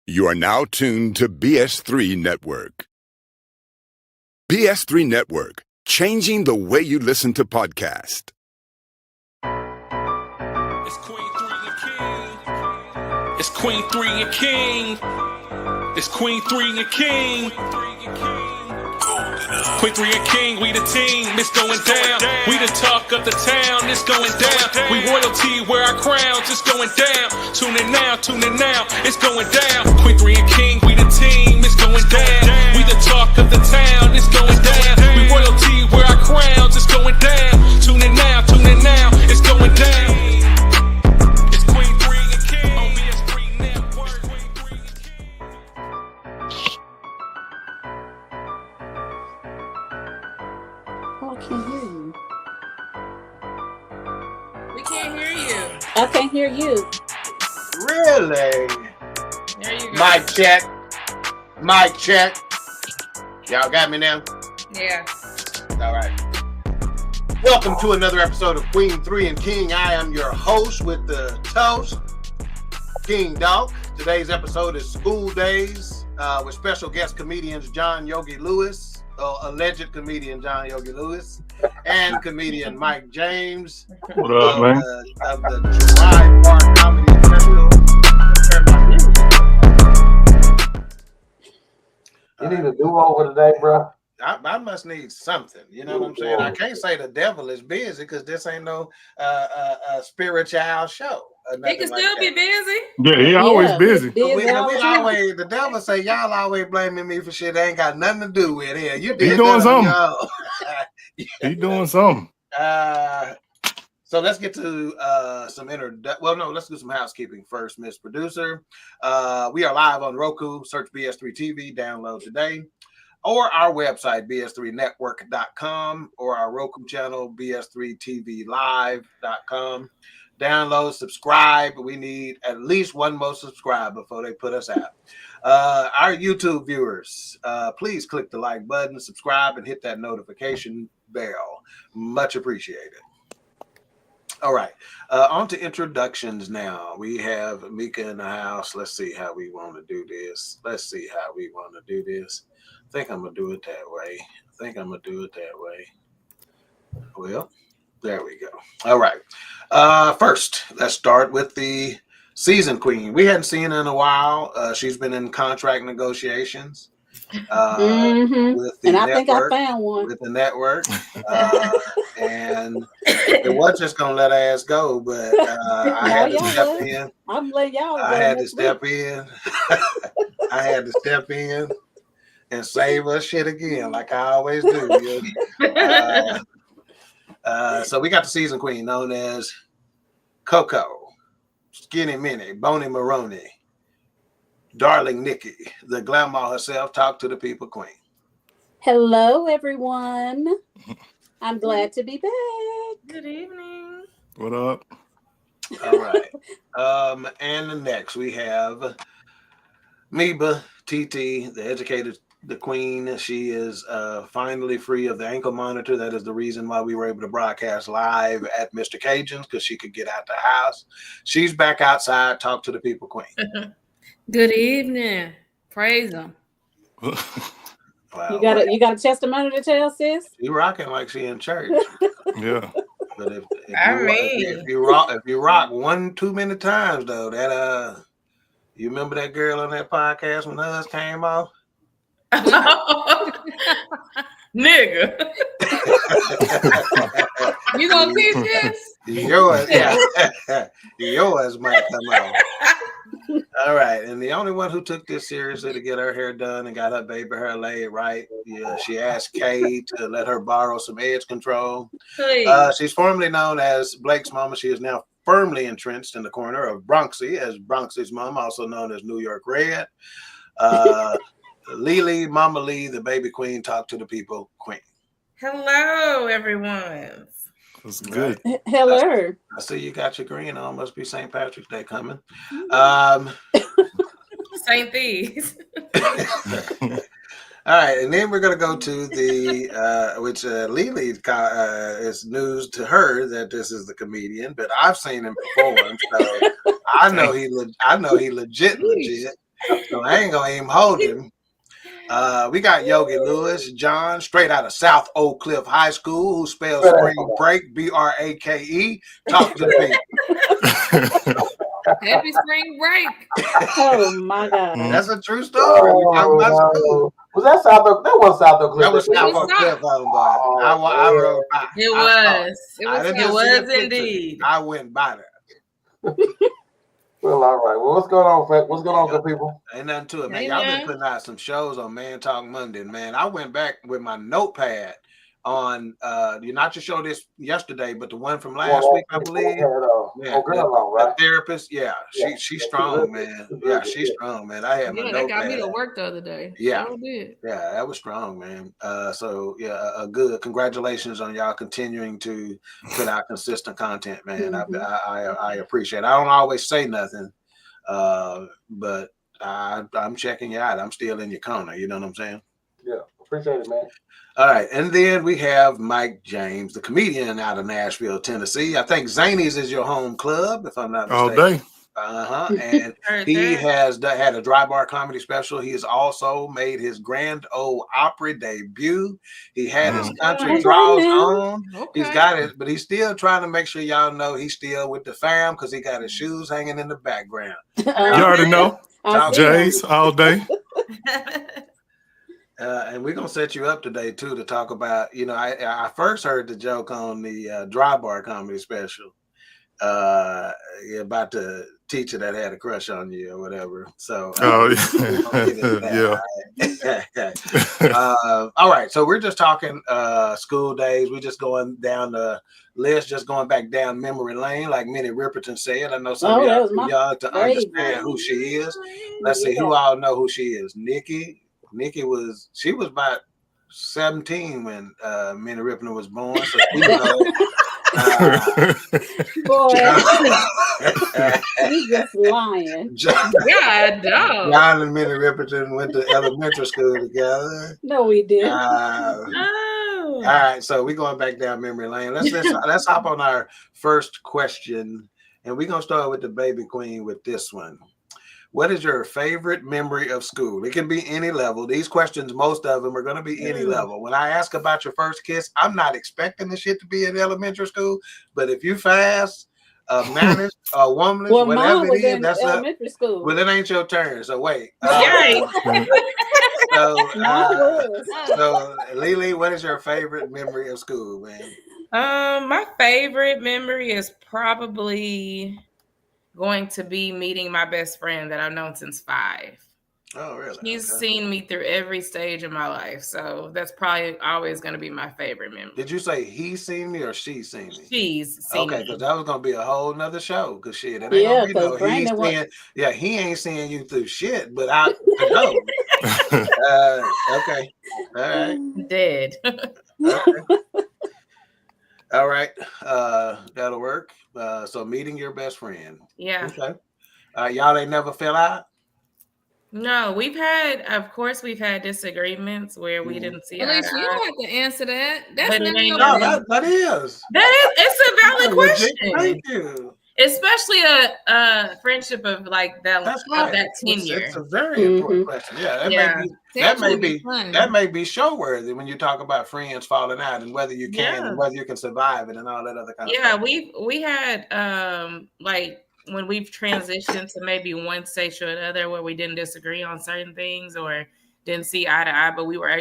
You are now tuned to BS3 Network. BS3 Network, changing the way you listen to podcasts. It's Queen3 King. It's Queen3 King. It's Queen3 King. Queen3 King, we the team, it's going down. We the talk of the town, it's going down. We royalty, wear our crowns, it's going down. Tune in now, it's going down. Queen3 King, we the team, it's going down. We the talk of the town, it's going down. We royalty, wear our crowns, it's going down. Tune in now, it's going down. It's Queen3 King on BS3 Network. I can't hear you. We can't hear you. I can't hear you. Really? There you go. Mic check. Y'all got me now? Yeah. All right. Welcome to another episode of Queen3 and King. I am your host with the toast, King Dog. Today's episode is School Daze with special guest comedians John Yoggi Lewis, alleged comedian John Yoggi Lewis, and comedian Mike James. What up, man? Of the July Park Comedy Festival. You need a do-over today, bro. I must need something. You know what I'm saying? I can't say the devil is busy because this ain't no spiritual show. He can still be busy. Yeah, he always busy. We always, the devil say y'all always blaming me for shit that ain't got nothing to do with it. You did doing something. He doing something. So let's get to let's do some housekeeping first, Miss Producer. We are live on Roku. Search BS3 TV, download today. Or our website, bs3network.com, or our Roku channel, bs3tvlive.com. Download, subscribe. We need at least one more subscribe before they put us out. Our YouTube viewers, please click the like button, subscribe, and hit that notification bell. Much appreciated. All right, on to introductions now. We have Mika in the house. Let's see how we want to do this. I think I'm going to do it that way. Well, there we go. All right. First, let's start with the season queen. We hadn't seen her in a while. She's been in contract negotiations. With the And I network, think I found one. with the network. And it was just going to let her ass go, but I had to step in. I'm letting y'all. I had to step in. I had to step in and save us shit again, like I always do. So we got the season queen known as Coco, Skinny Minnie, Boney Maroney, Darling Nikki, the glamour herself, talk to the people queen. Hello, everyone. I'm glad to be back. Good evening. What up? All right. And the next we have Meba TT, the queen. She is finally free of the ankle monitor. That is the reason why we were able to broadcast live at Mr. Cajun's, because she could get out the house. She's back outside. Talk to the people queen. Good evening. Praise him. Wow. You got a testimony to tell, sis? You rocking like she in church. Yeah. But if I you rock one too many times though, that you remember that girl on that podcast when hers came off? Nigga. You gonna teach this? Yours might come out. All right, and the only one who took this seriously to get her hair done and got her baby hair laid right, she asked Kay to let her borrow some edge control. She's formerly known as Blake's mama. She is now firmly entrenched in the corner of Bronxy as Bronxy's mom, also known as New York Red. Lily, Mama Lee, the baby queen, talk to the people queen. Hello, everyone. That's good. Hello. I see you got your green on. Must be St. Patrick's Day coming. St. Thieves. All right, and then we're going to go to the, which Lily is news to her that this is the comedian, but I've seen him perform, so I know he legit. So I ain't gonna even hold him. We got Yoggi Lewis, John, straight out of South Oak Cliff High School, who spells spring break, B-R-A-K-E. Talk to me. Happy spring break. Oh my God. That's a true story. We talking about school. Was that South Oak? That was South Oak Cliff. That was South Oak Cliff, I rode by. It was. I didn't It see was a picture. indeed. I went by there. Well, all right. Well, what's going on, Frank? What's going on, good people? Ain't nothing to it, man. Hey, Y'all man. been putting out some shows on Man Talk Monday, man. I went back with my notepad on not your show this yesterday, but the one from last week, I believe. The therapist, she's strong, man. Yeah, she's strong, man. I had my Yeah, that notepad. got me to work the other day. Yeah, Sure did. yeah, that was strong, man. Good. Congratulations on y'all continuing to put out consistent content, man. I appreciate it. I don't always say nothing, but I'm checking you out. I'm still in your corner. You know what I'm saying? Yeah, appreciate it, man. All right, and then we have Mike James, the comedian out of Nashville, Tennessee. I think Zanies is your home club, if I'm not mistaken. All day. And he has had a dry bar comedy special. He has also made his Grand Ole Opry debut. He had his country draws on. Okay. He's got it, but he's still trying to make sure y'all know he's still with the fam because he got his shoes hanging in the background. You already know. Jays all day. And we're gonna set you up today too to talk about. I first heard the joke on the dry bar comedy special about the teacher that had a crush on you or whatever. So all right. So we're just talking school days. We're just going down the list, just going back down memory lane, like Minnie Riperton said. I know some of y'all to understand who she is. Let's see who all know who she is. Nikki was about 17 when Minnie Riperton was born. So she knows. Boy, he's just lying. John and Minnie Riperton went to elementary school together. No, we did. All right, so we're going back down memory lane. Let's hop on our first question, and we're gonna start with the baby queen with this one. What is your favorite memory of school? It can be any level. These questions, most of them are going to be any level. When I ask about your first kiss, I'm not expecting the shit to be in elementary school. But if you fast, managed, womanly, whatever it is, that's elementary school. Well, it ain't your turn. So wait. So Lily, what is your favorite memory of school, man? My favorite memory is probably going to be meeting my best friend that I've known since 5. Oh, really? He's seen me through every stage of my life, so that's probably always going to be my favorite memory. Did you say he's seen me or she's seen me? She's seen me. Okay, because that was going to be a whole nother show. Because shit, it ain't going to be no he ain't seeing you through shit, but I know. Okay, all right. Dead. Okay. All right, that'll work. So meeting your best friend. Yeah. Okay. Y'all ain't never fell out? No, we've had disagreements where we didn't see. At least you don't have to answer that. That's But none of it your ain't business. That is. It's a valid question. Thank you. Especially a friendship of like that. That's of right. that tenure. It's a very important question. Yeah, that may be show worthy when you talk about friends falling out and whether you can and whether you can survive it and all that other kind of stuff. we had like when we've transitioned to maybe one stage or another where we didn't disagree on certain things or didn't see eye to eye, but we were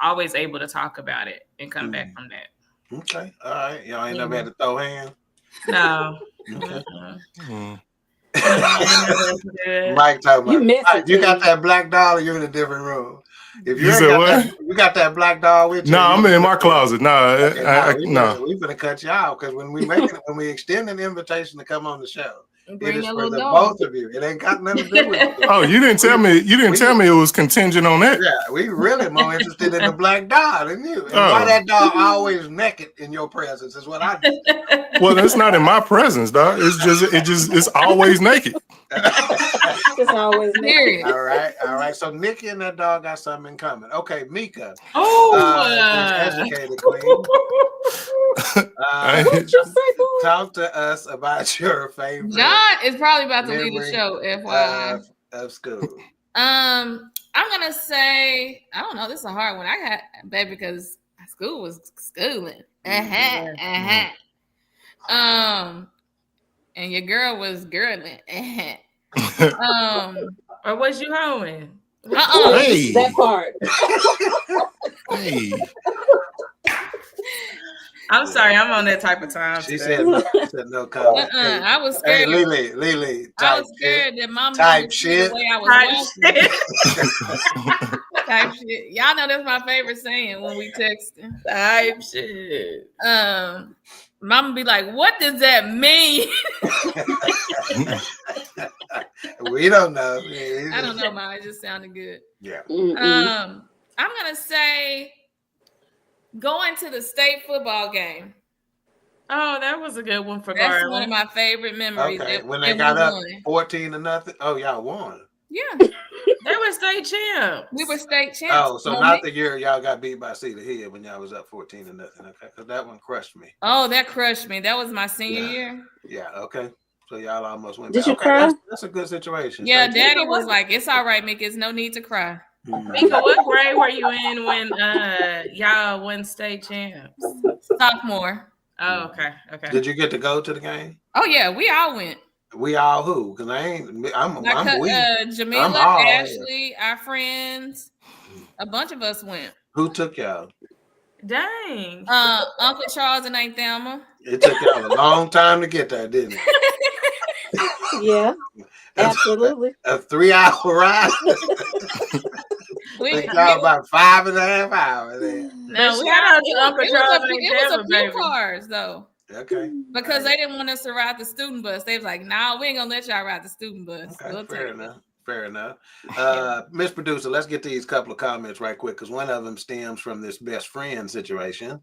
always able to talk about it and come back from that. Okay. All right. Y'all ain't never had to throw hands? No. Okay. Mm-hmm. Mike talking about you got that black doll or you're in a different room. If you you got that black doll with you. No, I'm in my closet. No, we're gonna cut you out because when we extend an invitation to come on the show, it is for the both of you. It ain't got nothing to do with it. Oh, you didn't tell me. You didn't tell me it was contingent on that. Yeah, we really more interested in the black doll than you. And why that doll always naked in your presence is what I do. Well, that's not in my presence, dog. It's always naked. It's always naked. All right. So Nikki and that dog got something in common. Okay, Mika. Educated queen. Talk to us about your favorite. John is probably about to leave the show, FYI. Of school. I'm gonna say I don't know. This is a hard one. I got baby because school was schooling. And your girl was girling. Or was you hoeing? Hey. That part. Hey. I'm sorry, I'm on that type of time. She today. said no comment. Hey, I was hey, scared. Lily. I was scared that mama Type would see shit. the way I was Type walking. Type shit. Y'all know that's my favorite saying when we texting. Type shit. Mama be like, "What does that mean?" We don't know. I don't know, Mom. It just sounded good. Yeah. I'm gonna say going to the state football game. Oh, that was a good one for That's Garland. one of my favorite memories. Okay. That, When they and got we up won. 14-0. Oh, y'all won. Yeah, They were state champs. we were state champs. Oh, so not the year y'all got beat by Cedar Hill when y'all was up 14-0. Okay, because that one crushed me. Oh, that crushed me. That was my senior Yeah. year. Yeah. Okay. So y'all almost went. Did back. you Okay, cry? That's a good situation. Yeah, Thank Daddy was like, "It's all right, Mick. It's no need to cry." you. Mika, what grade were you in when y'all won state champs? Sophomore. Oh, okay. Did you get to go to the game? Oh yeah, we all went. We all who? Because I'm we. Jamila, all Ashley, our friends, a bunch of us went. Who took y'all? Dang. Uncle Charles and Aunt Thelma. It took y'all a long time to get there, didn't it? Yeah, absolutely. A 3-hour ride. Took y'all about 5.5 hours. No, shout out to Uncle Charles and it was a Thelma, few baby. cars though. Okay. Because they didn't want us to ride the student bus. They was like, "Nah, we ain't gonna let y'all ride the student bus." Okay, We'll fair take enough. Fair enough. Miss Producer, let's get these couple of comments right quick because one of them stems from this best friend situation.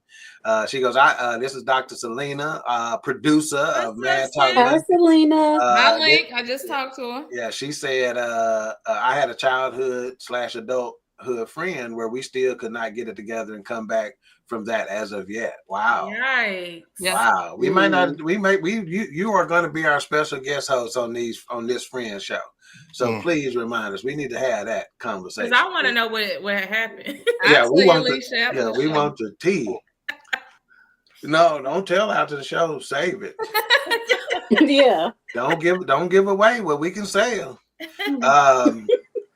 She goes, this is Dr. Selena, producer of Mad Talk. Hi, Selena. My link. I just talked to her. Yeah, she said, I had a childhood/adulthood friend where we still could not get it together and come back from that as of yet. Wow. Right. Wow. We might not, you are going to be our special guest host on this friend show. So please remind us. We need to have that conversation. Because I want to know what happened. Yeah, we want the tea. No, don't tell after the show. Save it. Yeah. Don't give away what we can sell.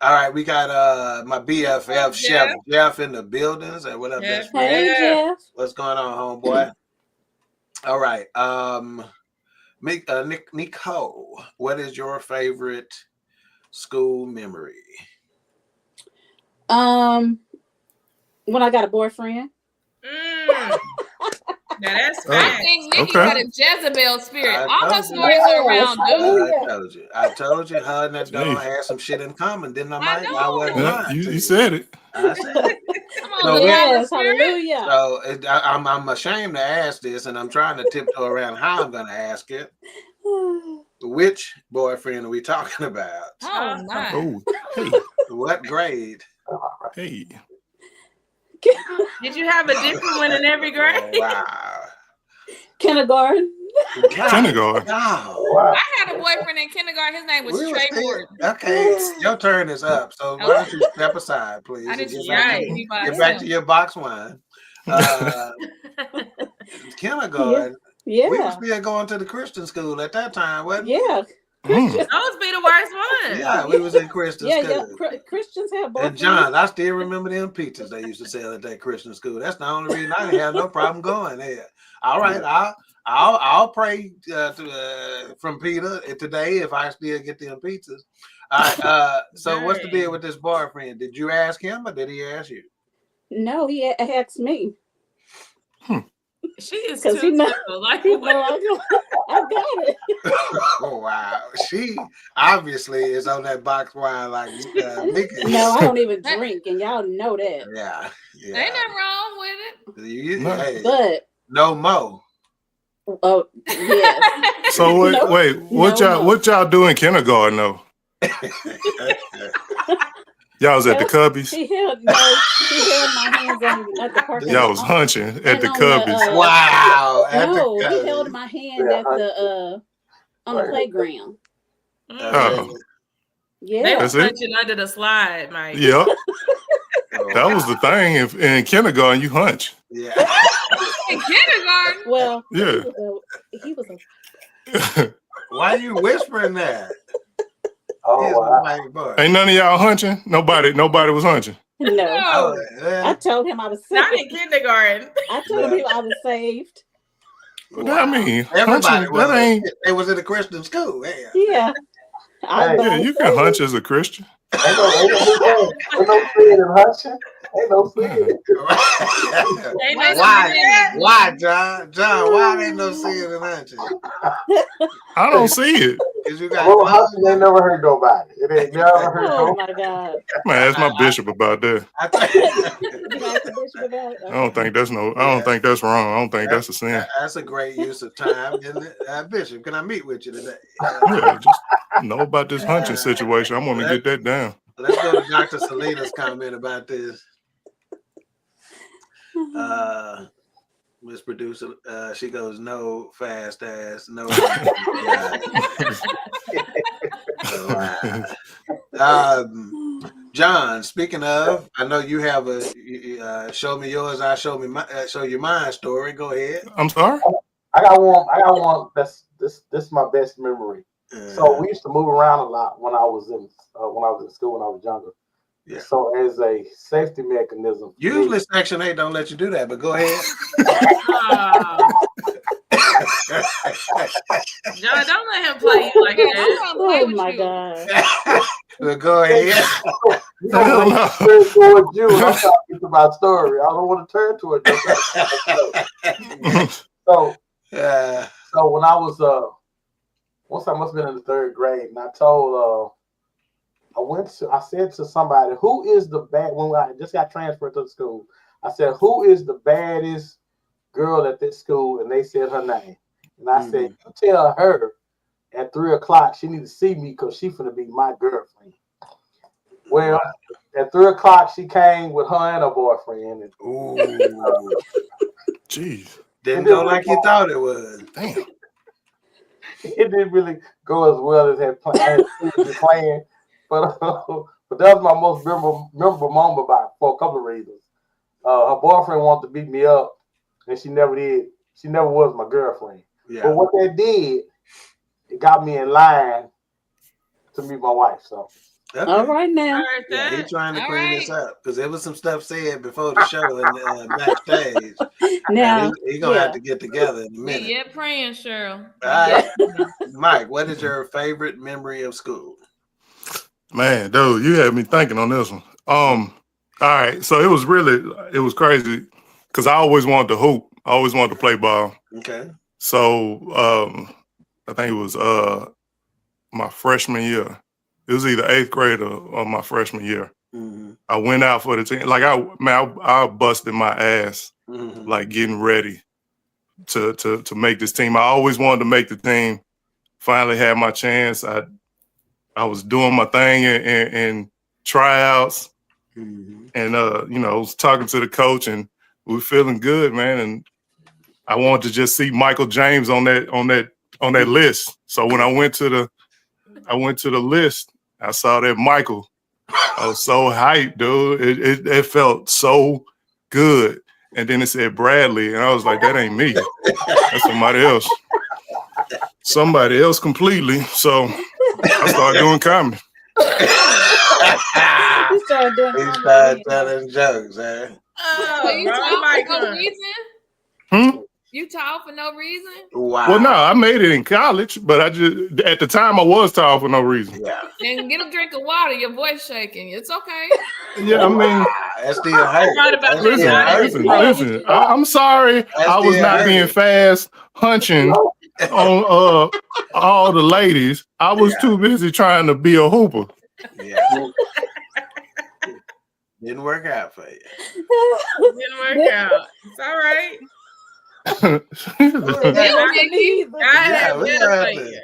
All right, we got my BFF Chef Jeff in the buildings. And what up, best friend? Hey, Jeff. What's going on, homeboy? All right. Nicole, what is your favorite school memory? When I got a boyfriend. Now that's I think Nikki got a Jezebel spirit. All her stories you. are around dude. I told you, her and that dog had some shit in common, didn't I, Mike? I wasn't lying. You said it. I said it. Come So on, Yes, spirit. hallelujah. So I'm ashamed to ask this, and I'm trying to tiptoe around how I'm going to ask it. Which boyfriend are we talking about? Oh my. Oh, hey, What grade? hey. Did you have a different one in every grade? Oh, wow. Kindergarten. Kindergarten. No. I had a boyfriend in kindergarten. His name was Trey Ward. Okay, your turn is up. So why don't you step aside, please? I And didn't get back to your box wine. Kindergarten. Yeah. We were still going to the Christian school at that time, wasn't it? Yeah. Those be the worst ones. Yeah, we was in Christian Yeah, school. yeah. Christians have both. And John, I still remember them pizzas they used to sell at that Christian school. That's the only reason I didn't have no problem going there. All right, I'll pray from Peter today if I still get them pizzas. All right. So what's the deal with this boyfriend? Did you ask him or did he ask you? No, he asked me. She is 'Cause too he know- typical. Like, I got it. Oh wow, she obviously is on that box wine like Nikki. No, I don't even drink, and y'all know that. Yeah. Ain't nothing wrong with it. Hey, But no more. oh yeah. So wait, what y'all do in kindergarten though? Y'all was at the Cubbies. He held my hands on at the parking Y'all lot. was hunching at the on Cubbies. Wow. No, he held my hand at the on the playground. Oh. They Yeah. was That's it? punching under the slide, Mike. Yep. Oh, That was the thing. In kindergarten, you hunch. yeah. In kindergarten. Well, Yeah. he was a Why are you whispering that? Oh, He's wow. a white boy. Ain't none of y'all hunching? Nobody was hunching. no. Oh, I told him I was Not saved. in kindergarten. I told him I was saved. What that mean? Everybody Hunching, was. that ain't. It was in a Christian school. Yeah. Yeah. Hey. Yeah, you can hunch as a Christian. Ain't no sin in hunching. Ain't no sin. Ain't no Why? sin. Why, John? John, why ain't no sin in hunching? I don't see it. Because you got Well, clothes. hunching ain't never hurt nobody. It ain't never hurt Oh nobody. my God. Man, ask my bishop about that. I think- You asked the bishop about it? I don't think that's wrong. I don't think that's a sin. That's a great use of time, isn't it? Bishop, can I meet with you today? Yeah, just know about this hunching situation. I'm gonna get that down. Let's go to Dr. Selena's comment about this. Miss Producer, she goes, no fast ass, no. John, speaking of, I know you have a show me yours, I show you mine story. Go ahead. I'm sorry. I got one. This is my best memory. So we used to move around a lot when I was in school when I was younger. Yeah. So as a safety mechanism, Usually Section 8 don't let you do that, but go ahead. John, don't let him play you like that. Oh my God. Well, go ahead. you don't want to turn towards you. I'm talking to my story. I don't want to turn towards you. So when I was once I must have been in the third grade, and I told I said to somebody, who is the bad when I just got transferred to the school, I said, who is the baddest girl at this school? And they said her name. And I said, you tell her at 3:00 she need to see me because she's gonna be my girlfriend. Well, at 3:00 she came with her and her boyfriend. And, Jeez. Didn't go like you thought it would. Damn. it didn't really go as well as had planned. But that was my most memorable moment for a couple of reasons. Her boyfriend wanted to beat me up, and she never did. She never was my girlfriend. Yeah. But what that did, it got me in line to meet my wife. So. Okay. All right now. Yeah, he's trying to All clean right. this up because there was some stuff said before the show and backstage. Now, He's gonna have to get together in a We minute. yet praying, Cheryl. All right. Mike, what is your favorite memory of school? Man, dude, you had me thinking on this one. All right, so it was crazy because I always wanted to hoop. I always wanted to play ball. Okay. So I think it was my freshman year. It was either 8th grade or my freshman year. Mm-hmm. I went out for the team. Like I busted my ass, like getting ready to make this team. I always wanted to make the team. Finally had my chance. I was doing my thing in tryouts, and I was talking to the coach, and we were feeling good, man. And I wanted to just see Michael James on that list. So when I went to the list, I saw that Michael. I was so hyped, dude. It felt so good. And then it said Bradley, and I was like, that ain't me. That's somebody else. Somebody else completely. So I started doing comedy. he started doing He comedy. started telling jokes, huh? So you tall for no reason? You tall for no reason? Wow. Well, no, I made it in college, but at the time I was tall for no reason. Yeah. And get a drink of water. Your voice shaking. It's okay. Yeah, I mean, That's still hurt. Right about this. listen. I'm sorry, I was not being fast hunching on all the ladies. I was too busy trying to be a hooper. Yeah. Didn't work out for you. Didn't work out. It's all right. God had better for you.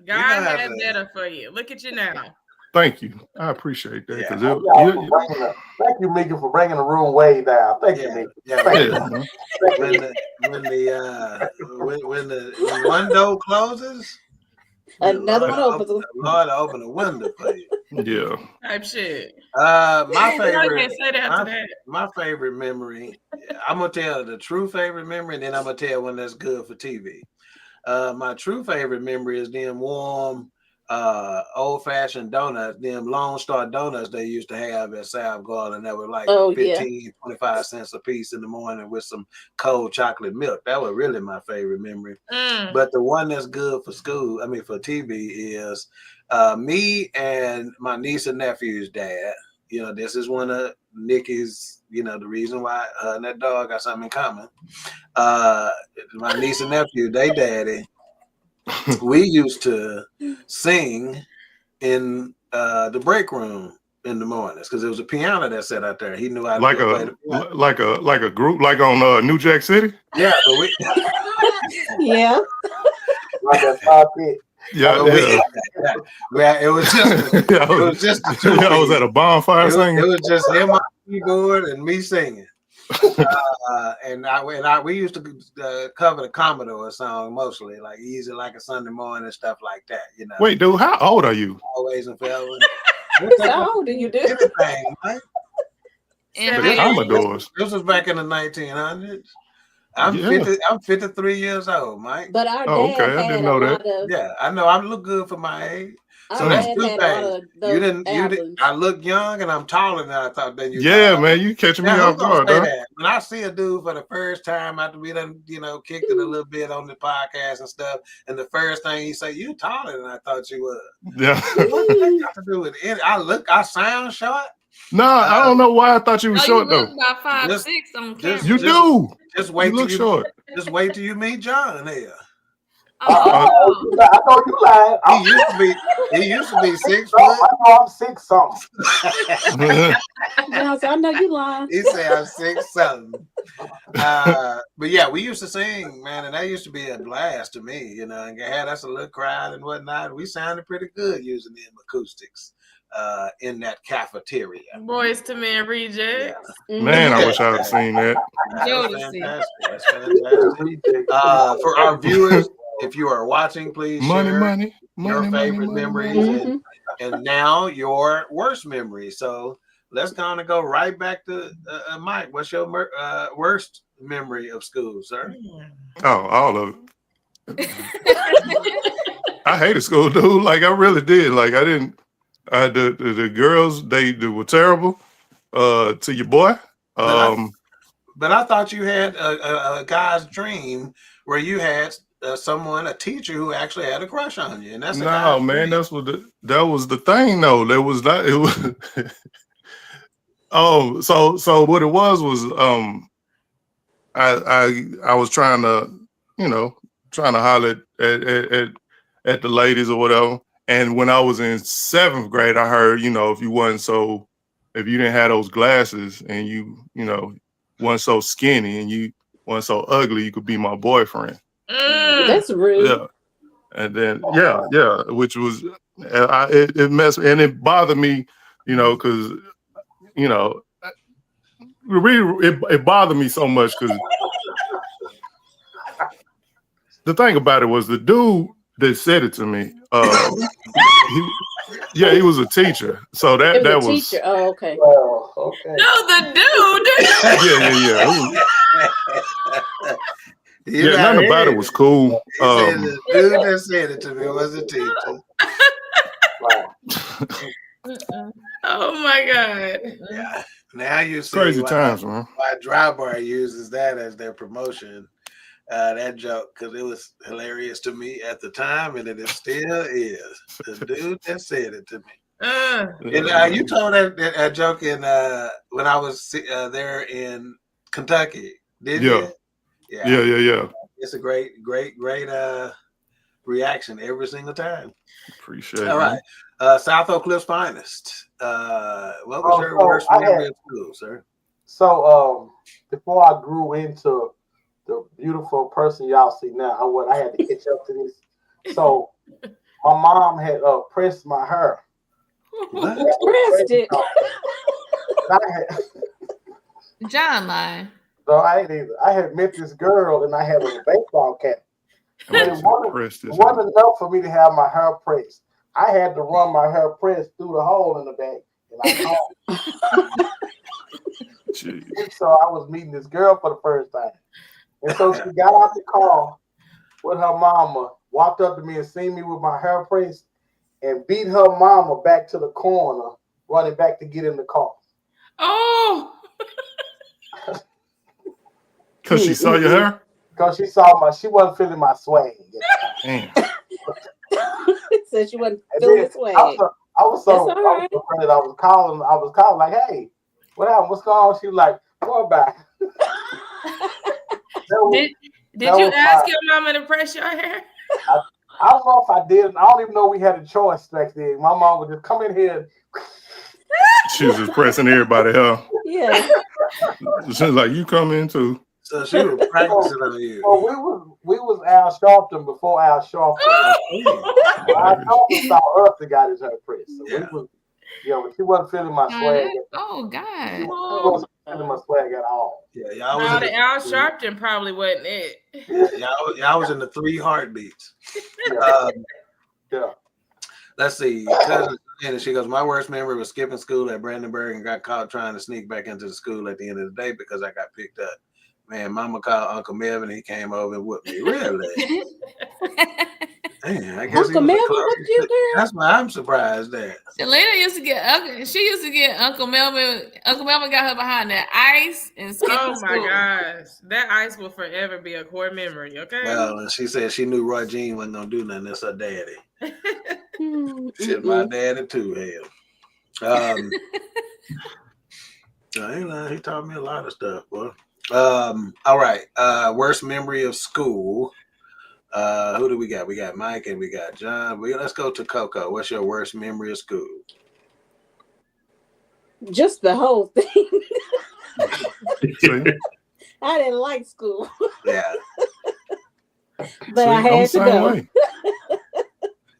God had better for you. Look at you now. Thank you. I appreciate that. Yeah. Thank you, Mika, for bringing the room way down. Thank you, Mika. Yeah. When one door closes, Another one opens. Lord, open a window for you. Yeah. Type shit. My I favorite. can't say that after that. My favorite memory. I'm gonna tell the true favorite memory, and then I'm gonna tell one that's good for TV. My true favorite memory is them warm, old-fashioned donuts, them Lone Star donuts they used to have at South Garden that were like 15, 25 cents a piece in the morning with some cold chocolate milk. That was really my favorite memory. But the one that's good for school, for TV, is me and my niece and nephew's dad. This is one of Nikki's, the reason why her and that dog got something in common. My niece and nephew, they daddy, we used to sing in the break room in the mornings because there was a piano that sat out there. He knew how to play the piano. Like a group, like on New Jack City. Yeah, but we Yeah. Like a puppet. Yeah, it was just the two. I was at a bonfire singing. It was just him on the keyboard and me singing. We used to cover the Commodore song mostly, like Easy Like a Sunday Morning and stuff like that. Wait, dude, how old are you? Always and forever. How old do you do? Anything, Mike. The Commodores. This was back in the 1900s. I'm 53 years old, Mike. But our dad I didn't know that. Yeah, I know. I look good for my age. So our that's dad two had things. You didn't. I look young and I'm taller than I thought that you. Yeah, man, you catching me off guard, huh? When I see a dude for the first time after we done, kicked it a little bit on the podcast and stuff, and the first thing he say, "You taller than I thought you was." Yeah. What that got to do with it? I sound short. No, I don't know why I thought you were short you though. look about 5'6" on camera. You do. Just wait. You look short. Just wait till you meet John here. Oh. I know you lied. He used to be 6 I foot. know I'm 6 something. I know you lying. He said I'm 6 something. But yeah, we used to sing, man, and that used to be a blast to me. And had us a little crowd and whatnot. We sounded pretty good using them acoustics in that cafeteria. Boys to Men rejects. Yeah. Man, I wish I had seen that. That's fantastic. For our viewers, if you are watching, please share your favorite memories and now your worst memories. So let's go right back to Mike. What's your worst memory of school, sir? Oh, all of it. I hated school, dude. Like I really did. Like I didn't. The girls they were terrible. To your boy. But I thought you had a guy's dream where you had a teacher who actually had a crush on you, and that's no, man. That's what that was the thing. though. That was not. It was. So what it was I was trying to holler at the ladies or whatever. And when I was in 7th grade, I heard, if you didn't have those glasses and you weren't so skinny and you weren't so ugly, you could be my boyfriend. That's rude. Yeah. And then, which was, it messed, and it bothered me, because, it bothered me so much because the thing about it was the dude that said it to me, he was a teacher. So that was teacher. Oh, okay. Okay. No, the dude. Nothing about it was cool. The dude that said it to me was a teacher. Oh my God. Yeah. Now you see crazy times, man. Why Dry Bar uses that as their promotion. That joke, because it was hilarious to me at the time, and it still is. The dude that said it to me. And you told that joke in when I was there in Kentucky, didn't you? Yeah. It's a great reaction every single time. Appreciate it. All right. South Oak Cliff's finest. What was your worst memory of school, sir? So before I grew into the beautiful person y'all see now, I had to catch up to this. So my mom had pressed my hair. Pressed it. John lying. So I had met this girl and I had a baseball cap. It wasn't enough for me to have my hair pressed. I had to run my hair pressed through the hole in the back. And so I was meeting this girl for the first time. And so she got out the car with her mama, walked up to me and seen me with my hair pressed, and beat her mama back to the corner, running back to get in the car. Oh! Because she saw your hair? Because she wasn't feeling my swag. Damn. So she wasn't feeling the swag. I was so afraid. I was calling like, hey, what happened? What's going on? She was like, what about? Did you ask your mama to press your hair? I don't know if I did. I don't even know we had a choice back then. My mom would just come in here. She was just pressing everybody, huh? Yeah. She was like, you come in too. So she was practicing on you. Well, we was Al Sharpton before Al Sharpton. Al Sharpton saw us and got his hair pressed. So but she wasn't feeling my swag. Oh God. She wasn't feeling my swag at all. Yeah, y'all was the Al Sharpton probably wasn't it. Y'all was in the 3 heartbeats. Yeah. Let's see. Cousin, and she goes, my worst memory was skipping school at Brandenburg and got caught trying to sneak back into the school at the end of the day because I got picked up. Man, Mama called Uncle Melvin. He came over and whooped me. Really? Man, I guess Uncle Melvin whooped you, girl? That's why I'm surprised at. Selena used to get Uncle Melvin. Uncle Melvin got her behind that ice and skipping Oh my school. gosh. That ice will forever be a core memory, okay? Well, and she said she knew Roy Jean wasn't gonna do nothing. That's her daddy. Shit, my daddy too, hell. He taught me a lot of stuff, boy. All right. Worst memory of school. Who do we got? We got Mike and we got John. Let's go to Coco. What's your worst memory of school? Just the whole thing. I didn't like school. Yeah. But I had to go.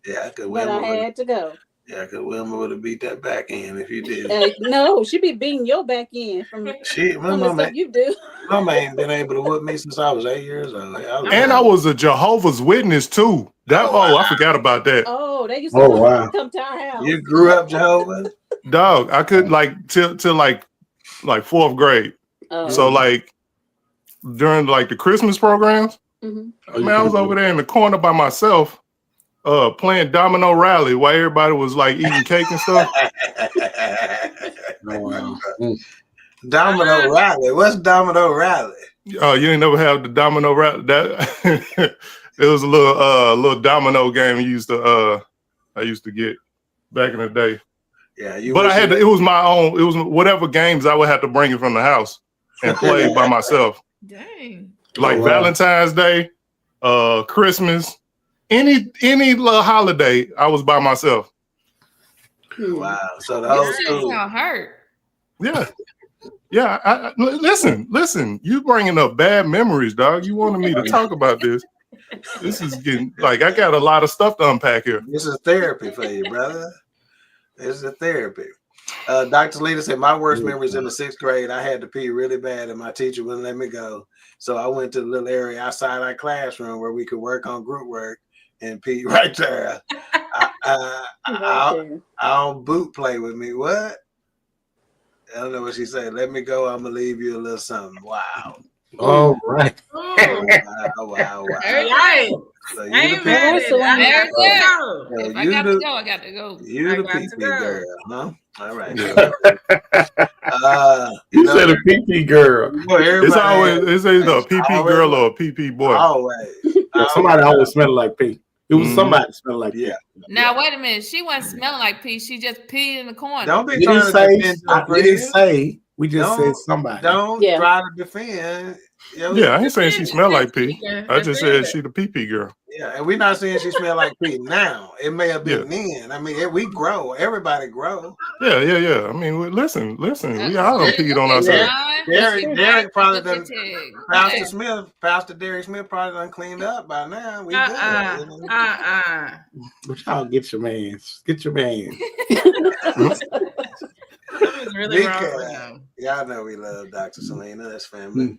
Yeah, I could. But I had to go. Yeah, because Wilma would have beat that back in if you did. No, she be beating your back in from the stuff you do. Mama ain't been able to whoop me since I was 8 years old. I was a Jehovah's Witness too. I forgot about that. Oh, they used to come to our house. You grew up Jehovah? Dog, I couldn't till like 4th grade. Oh. So like during like the Christmas programs, man, I was over there in the corner by myself. Playing Domino Rally while everybody was like eating cake and stuff. Domino Rally. What's Domino Rally? Oh, you ain't never have the Domino Rally? That it was a little domino game I used to get back in the day. Yeah, it was my own. It was whatever games I would have to bring it from the house and play by myself. Dang. Like Valentine's Day, Christmas. Any little holiday, I was by myself. Wow! So the whole school hurt. Yeah. Listen. You bringing up bad memories, dog. You wanted me to talk about this. This is getting like I got a lot of stuff to unpack here. This is therapy for you, brother. This is therapy. Dr. Lita said my worst memories in the 6th grade. I had to pee really bad, and my teacher wouldn't let me go. So I went to the little area outside our classroom where we could work on group work. And Pete right there. I don't boot play with me. What? I don't know what she said. Let me go. I'm gonna leave you a little something. Wow. All right. Wow. Hey, So you I got to go. You the pee-pee girl, huh? All right. You said a pee-pee girl. It's either a pee-pee girl or a pee-pee boy. Always. Somebody always smelled like pee. It was somebody smelling like pee. Now wait a minute. She wasn't smelling like pee. She just peed in the corner. Don't be trying to defend your friend. We didn't say. We just said somebody. Don't try to defend. Yeah, I ain't saying she smelled like pee. I just said she the pee-pee girl. Yeah, and we're not saying she smelled like pee now. It may have been then. I mean, we grow. Everybody grow. Yeah. I mean, listen. We all done peed on ourselves. Derek probably done. Pastor Derek Smith probably done cleaned up by now. We But y'all get your man. Get your man. Really wrong. Y'all know we love Dr. Selena. That's family.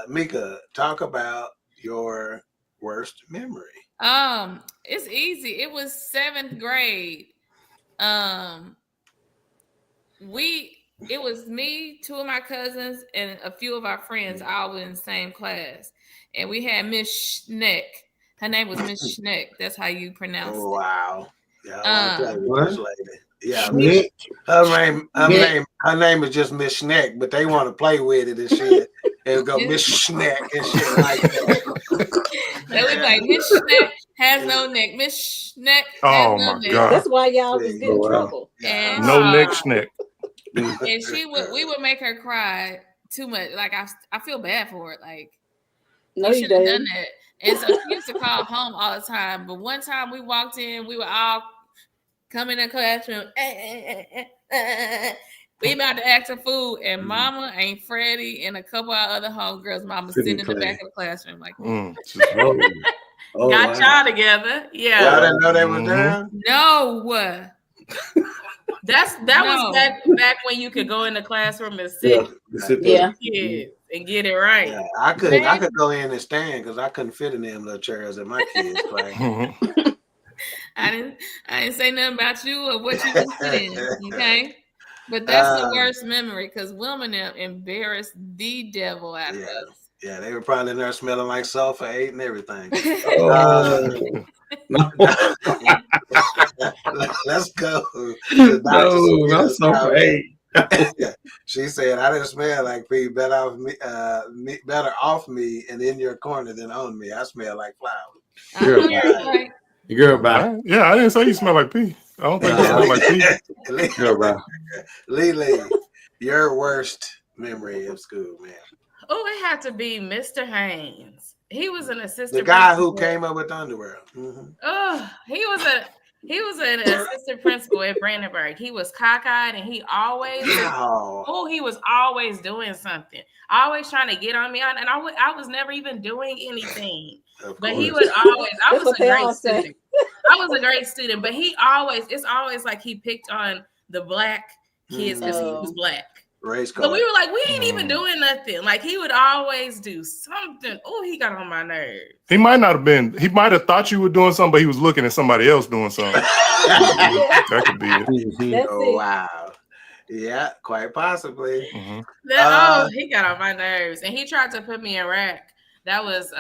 Mika, talk about your worst memory? It's easy. It was 7th grade. It was me, 2 of my cousins, and a few of our friends all in the same class. And we had Miss Schneck. Her name was Miss Schneck. That's how you pronounce it. Wow. Yeah, I want to play with this lady. Yeah, Schneck. Her name is just Miss Schneck, but they want to play with it and shit. And go Miss Schneck and shit like that. They was like, Miss Schneck has no neck. Miss Schneck has Oh no my neck. God. That's why y'all was getting trouble. And, No neck schneck. And we would make her cry too much. Like I feel bad for it. Like No, you you should have didn't. done that. And so she used to call home all the time. But one time we walked in, we were all come in the classroom. We about to ask for food, and Mama and Freddie and a couple of other homegirls, Mama sitting in the back of the classroom like, got y'all together. Yeah. Y'all didn't know they were down? No. That was back when you could go in the classroom and sit kids and get it right. Yeah, I could go in and stand because I couldn't fit in them little chairs that my kids play. I didn't say nothing about you or what you can sit in, okay? But that's the worst memory because women embarrassed the devil out of us. Yeah, they were probably in there smelling like sulfur 8 and everything. Let's go. No, not sulfur 8. She said, "I didn't smell like pee. Better off me and in your corner than on me. I smell like flowers." Girl, bye. Yeah, I didn't say you smell like pee. I don't think you smell like pee. Girl, bye. Lily, your worst memory of school, man. Oh, it had to be Mr. Haynes. He was an assistant. The guy principal. who came up with underwear. Mm-hmm. Oh, he was an assistant principal at Brandenburg. He was cockeyed and he always he was always doing something. Always trying to get on me. And I was never even doing anything. But he would always, I was a great student. I was a great student, but it's always like he picked on the black kids because he was black. Race So we were like, we ain't even doing nothing. Like he would always do something. Oh, he got on my nerves. He might have thought you were doing something, but he was looking at somebody else doing something. That could be it. Oh, wow. Yeah, quite possibly. Mm-hmm. He got on my nerves. And he tried to put me in rack. That was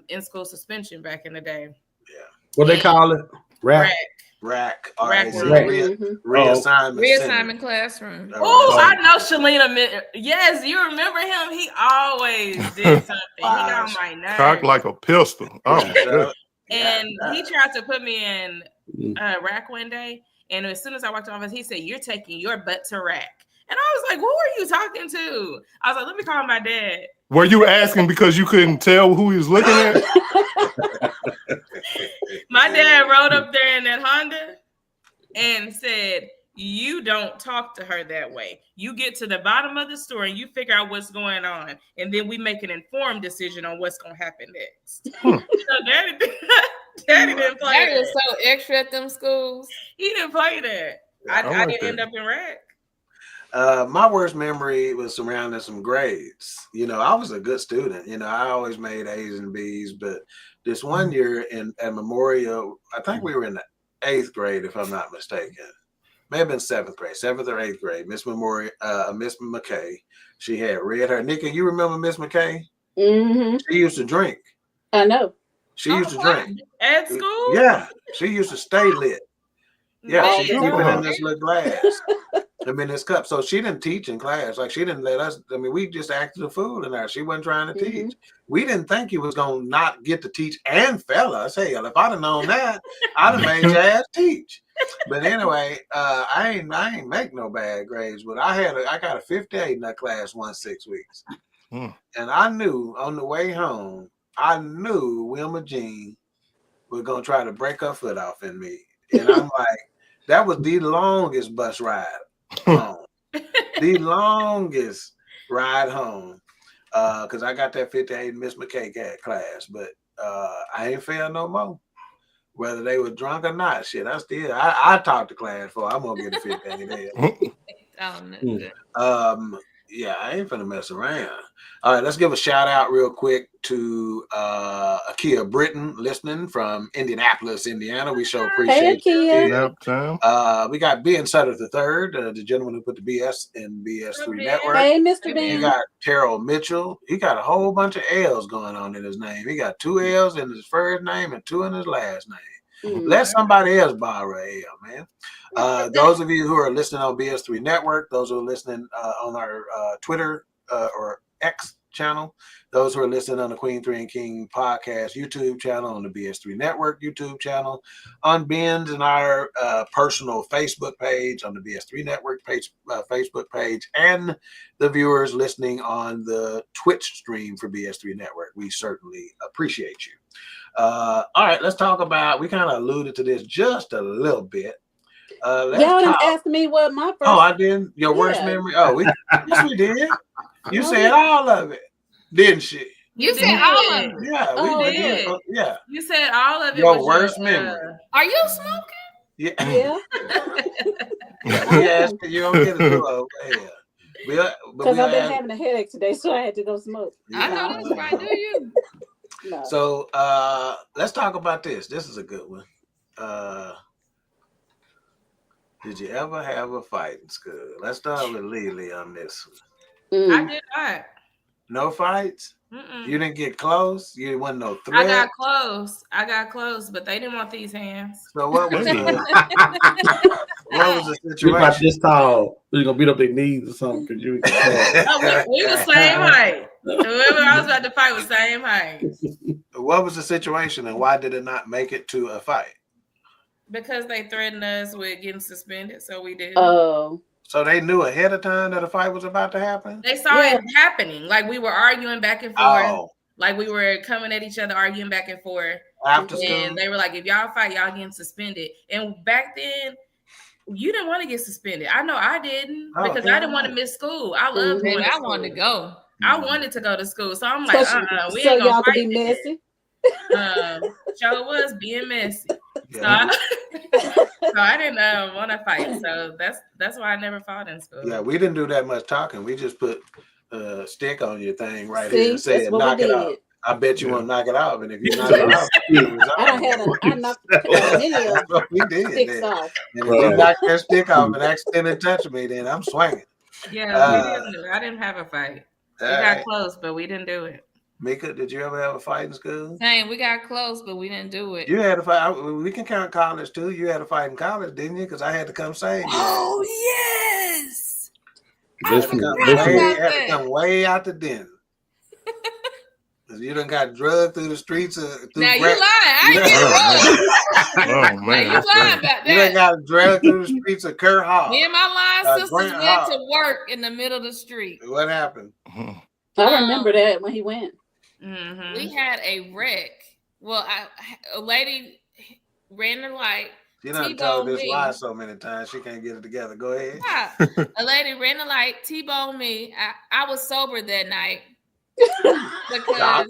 in school suspension back in the day. Yeah. What they call it? Rack. Reassignment classroom. Oh, I know Shalina. Yes, you remember him? He always did something. He got on my nerves. Cocked like a pistol. Oh, and he tried to put me in rack one day. And as soon as I walked in the office, he said, "You're taking your butt to rack." And I was like, "Who are you talking to?" I was like, "Let me call my dad." Were you asking because you couldn't tell who he was looking at? My dad rode up there in that Honda and said, "You don't talk to her that way. You get to the bottom of the story and you figure out what's going on. And then we make an informed decision on what's going to happen next." So Daddy didn't play Daddy was so extra at them schools. He didn't play that. I didn't end up in rack. My worst memory was surrounding some grades. You know, I was a good student. You know, I always made A's and B's. But this one year at Memorial, I think we were in the 8th grade, if I'm not mistaken. May have been 7th grade, 7th or 8th grade. Miss McKay. She had red hair. Nikki, you remember Miss McKay? Mm-hmm. She used to drink. I know. She used to drink at school. Yeah, she used to stay lit. Yeah, she keep it in this little glass. This cup. So she didn't teach in class. Like she didn't let us. We just acted a fool in there. She wasn't trying to teach. We didn't think you was gonna not get to teach and fail us. Hell, if I'd have known that, I'd have made your ass teach. But anyway, I ain't make no bad grades. But I got a 58 in that class 6 weeks, and I knew on the way home, Wilma Jean was gonna try to break her foot off in me, and I'm like, that was the longest bus ride home. The longest ride home, because I got that 58 in Miss McKay class, but I ain't failed no more. Whether they were drunk or not, shit, I talked to class for I'm gonna get a 58 there. Yeah, I ain't finna mess around. All right, let's give a shout out real quick to Akia Britton listening from Indianapolis, Indiana. We sure appreciate you. We got Ben Sutter III, the gentleman who put the BS in BS3 Network. Hey, Mr. Ben. You got Terrell Mitchell. He got a whole bunch of L's going on in his name. He got 2 L's in his first name and 2 in his last name. Let somebody else borrow an L, man. Those of you who are listening on BS3 Network, those who are listening on our Twitter or X channel, those who are listening on the Queen3 King podcast YouTube channel, on the BS3 Network YouTube channel, on Ben's and our personal Facebook page, on the BS3 Network page, Facebook page, and the viewers listening on the Twitch stream for BS3 Network. We certainly appreciate you. All right, let's talk about, we kind of alluded to this just a little bit. Y'all didn't ask me what my first. Oh, I didn't? Your worst memory? Oh, yes, we did. You said all of it, didn't she? You said all of it. Yeah, we did. Yeah. You said all of it. Your worst memory. Are you smoking? Yeah. Yes, you don't get a do because I've been having a headache today, so I had to go smoke. I know that's right. Do you? No. So let's talk about this. This is a good one. Did you ever have a fight in school? Let's start with Lily on this one. I did not. No fights? You didn't get close? You wasn't no threat? I got close, but they didn't want these hands. So what was the situation? We about this tall. We're gonna beat up their knees or something. Cause you we the same height. Whoever I was about to fight was same height. What was the situation and why did it not make it to a fight? Because they threatened us with getting suspended, so we did. Oh. So they knew ahead of time that a fight was about to happen? They saw it happening. Like we were arguing back and forth. Oh. Like we were coming at each other, arguing back and forth. After school? And they were like, if y'all fight, y'all getting suspended. And back then, you didn't want to get suspended. I know I didn't because I didn't want to miss school. I loved going to school. I wanted to go. I wanted to go to school. So I'm like, we so ain't gonna y'all fight could be messy. Show was being messy. Yeah. So I didn't want to fight. So that's why I never fought in school. Yeah, we didn't do that much talking. We just put a stick on your thing right here and said, knock it out. I bet you won't knock it out. And if you knock it out, I knocked we did sticks off. And if you knock that stick off and accidentally touch me, then I'm swinging. Yeah, I didn't have a fight. We got close, but we didn't do it. Mika, did you ever have a fight in school? Same, we got close, but we didn't do it. You had a fight. We can count college too. You had a fight in college, didn't you? Because I had to come save you. Oh yes. You had to come way out the den. Because you done got drugged through the streets. Now you lying. I ain't get drugged. Oh man, now you lying about that. You done got drugged through the streets of Kerr Hall. Me and my line sisters went to work in the middle of the street. What happened? I remember that when he went. Mm-hmm. We had a wreck. Well, a lady ran the light. She done told this lie so many times she can't get it together. Go ahead. Yeah. A lady ran the light, T-boned me. I was sober that night. Because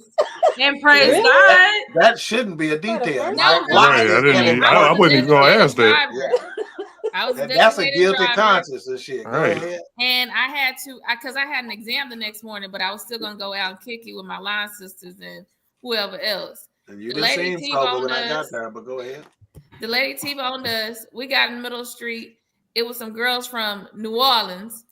and praise God. That shouldn't be a detail. No, I wasn't even gonna ask that. That's a guilty conscience and shit. Go ahead. And I had to, because I had an exam the next morning, but I was still gonna go out and kick it with my line sisters and whoever else. And you didn't seem sober when I got there, but go ahead. The lady T-boned us. We got in the middle of the street. It was some girls from New Orleans.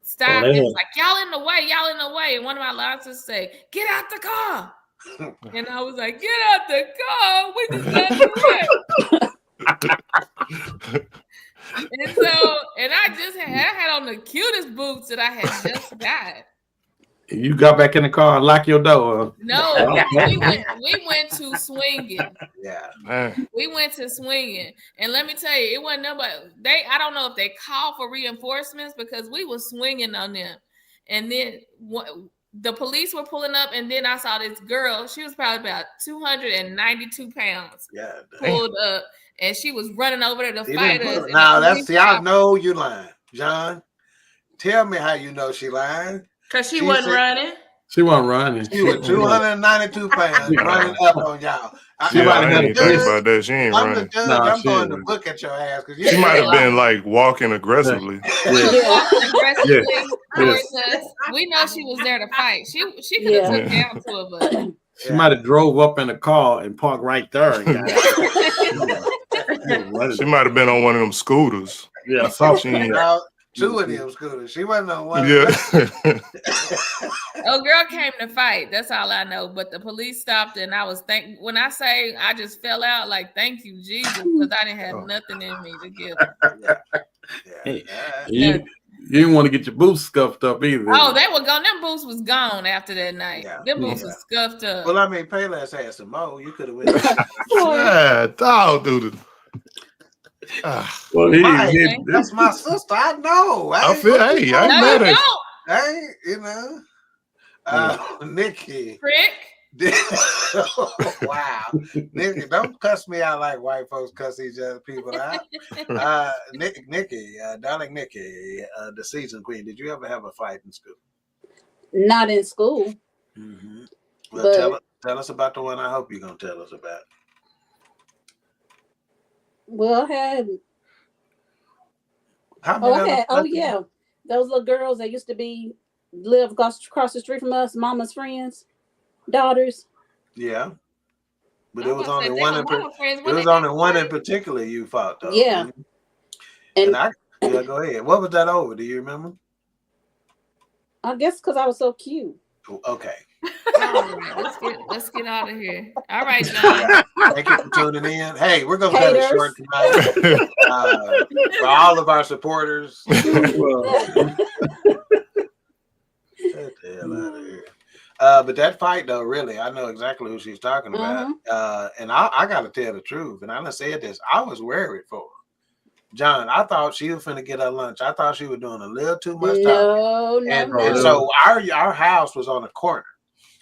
Stopped and was like, y'all in the way. And one of my line sisters say, get out the car. And I was like, get out the car. We just got the way. And I had on the cutest boots that I had just got. You got back in the car and lock your door. No, we went to swinging. Yeah, we went to swinging, and let me tell you, it wasn't nobody. I don't know if they called for reinforcements because we were swinging on them, and then the police were pulling up, and then I saw this girl. She was probably about 292 pounds. Yeah, pulled up. And she was running over there to fight us. Now I know you lying, John. Tell me how you know she lying. Because she wasn't running. She wasn't running. She was 292 pounds running up on y'all. I ain't even think about that. She ain't I'm running. the judge. I'm going to look at your ass because She might have been like walking aggressively. Walking aggressively towards us. We know she was there to fight. She could have took down two of us. She might have drove up in a car and parked right there. And got she might have been on one of them scooters. Yeah, two of them scooters. She wasn't on one. Yeah. Oh, girl came to fight. That's all I know. But the police stopped, and I was when I say I just fell out, like, thank you, Jesus, because I didn't have nothing in me to give her. You didn't want to get your boots scuffed up either. Oh, they were gone. Them boots was gone after that night. Yeah. Them boots was scuffed up. Well, I mean, Payless had some more. You could have went. Yeah, dog, dude. Well, that's my sister. I know. I feel. Hey, I ain't mad at you. Hey, you know. Nikki. Prick. Wow. Nikki, don't cuss me out like white folks cuss each other people out. Nikki, darling Nikki, the season queen, did you ever have a fight in school? Not in school. Mm-hmm. Well, tell us about the one I hope you're going to tell us about. Well, I had those little girls that used to live across the street from us, mama's friends, daughters. Yeah, but it was only one. It was only one in particular you fought though. Yeah, and go ahead. What was that over? Do you remember? I guess because I was so cute. Okay. Let's get out of here. All right, John. Thank you for tuning in. Hey, we're gonna cut it short tonight. For all of our supporters. Get the hell out of here. But that fight though, really, I know exactly who she's talking about. And I gotta tell the truth, and I done said this, I was worried for her. John, I thought she was finna get her lunch. I thought she was doing a little too much talking. And so our house was on a corner.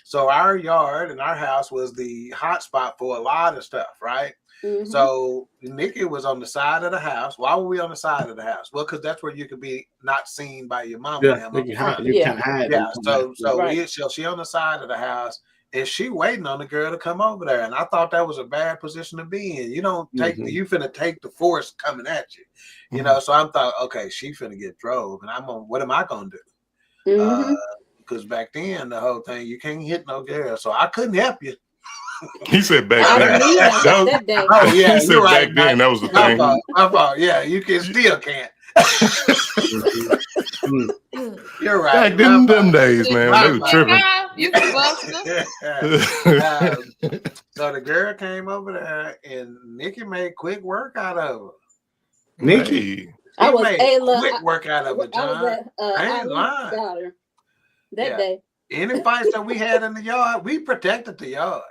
So our yard and our house was the hot spot for a lot of stuff, right? Mm-hmm. So Nikki was on the side of the house. Why were we on the side of the house? Well, because that's where you could be not seen by your mom. Yeah, you can hide. Yeah. So she on the side of the house, and she waiting on the girl to come over there. And I thought that was a bad position to be in. You don't take you finna take the force coming at you. You know, so I'm thought, okay, she finna get drove, and what am I gonna do? Because back then the whole thing, you can't hit no girl, so I couldn't help you. He said back then. Oh yeah, he said right, back then. That was the thing. My fault. Yeah, you still can't. You're right. Back then, them days, man, they were tripping. You can bust them. So the girl came over there, and Nikki made quick work out of her. Nikki, I was quick work out of her, John. I ain't lying. Daughter that day. Any fights that we had in the yard, we protected the yard.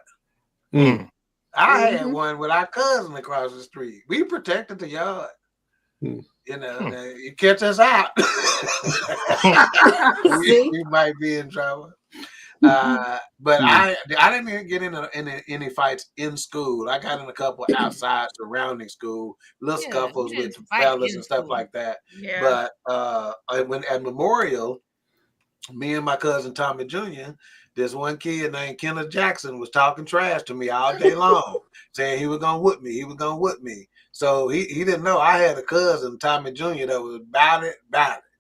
I had one with our cousin across the street. We protected the yard. You know, you catch us out, we might be in trouble. But I didn't even get into any fights in school. I got in a couple outside surrounding school, little scuffles with fellas and stuff like that. Yeah. But when at Memorial, me and my cousin Tommy Jr., this one kid named Kenneth Jackson was talking trash to me all day long, saying he was gonna whip me. He was gonna whip me. So he didn't know I had a cousin, Tommy Jr., that was about it,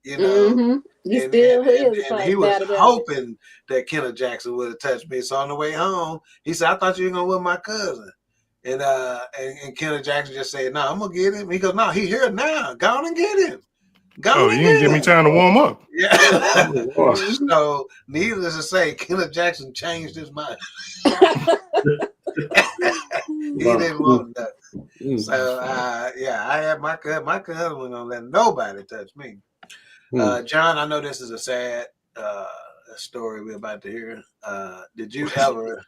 you know. And he was hoping that Kenneth Jackson would have touched me. So on the way home, he said, "I thought you were gonna whip my cousin." And Kenneth Jackson just said, "No, I'm gonna get him." He goes, "No, he here now. Go on and get him." You didn't give me time to warm up. Yeah. So needless to say, Kenneth Jackson changed his mind. He didn't want nothing. So I had my cousin wasn't gonna let nobody touch me. John, I know this is a sad story we're about to hear. Did you ever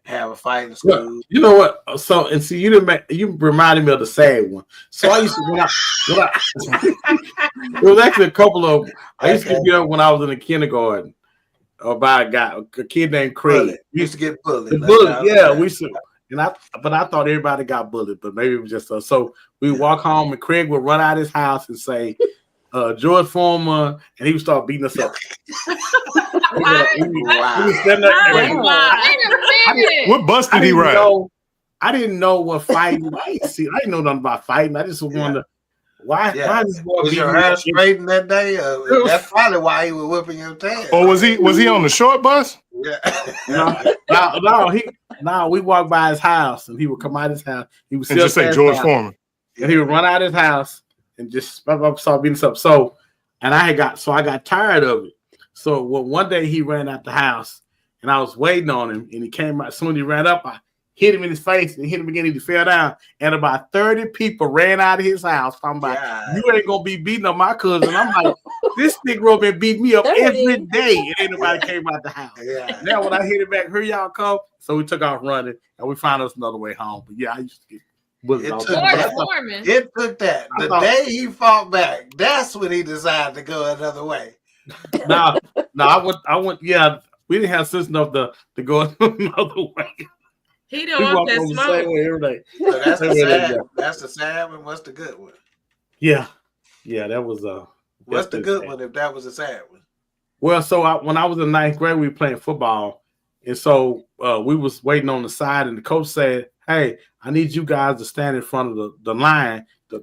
have a fight in school? Well, you know what? So and see, you reminded me of the sad one. So I used to it was actually a couple of. I used to get up when I was in the kindergarten by a kid named Craig. We used to get bullied. Yeah, we used to. But I thought everybody got bullied, but maybe it was just us. So we walk home and Craig would run out of his house and say, George Foreman, and he would start beating us up. What bus did he ride? I didn't know what fighting. I didn't know nothing about fighting. I just wonder why this boy was your hair straightened that day? That's probably why he was whipping your tail. Or was he on the short bus? Yeah. No, we walked by his house and he would come out his house. He would just say George Foreman. And he would run out of his house and just start beating us up. So, and I got tired of it. So one day he ran out the house and I was waiting on him and he came out. As soon as he ran up, I hit him in his face and hit him again. He fell down. And about 30 people ran out of his house talking about, you ain't going to be beating up my cousin. I'm like, this Negro been beating me up every day. And ain't nobody came out the house. Yeah. Now when I hit it back, here y'all come. So we took off running and we found us another way home. But yeah, I used to get bullied. It took that. The day he fought back, that's when he decided to go another way. No, I went, yeah, we didn't have sense enough to go another way. He don't want that smoke. Every day. So that's the sad. That's the sad one. What's the good one? Yeah, that was What's the good one if that was a sad one? Well, so when I was in ninth grade, we were playing football, and so we was waiting on the side, and the coach said, "Hey, I need you guys to stand in front of the line, the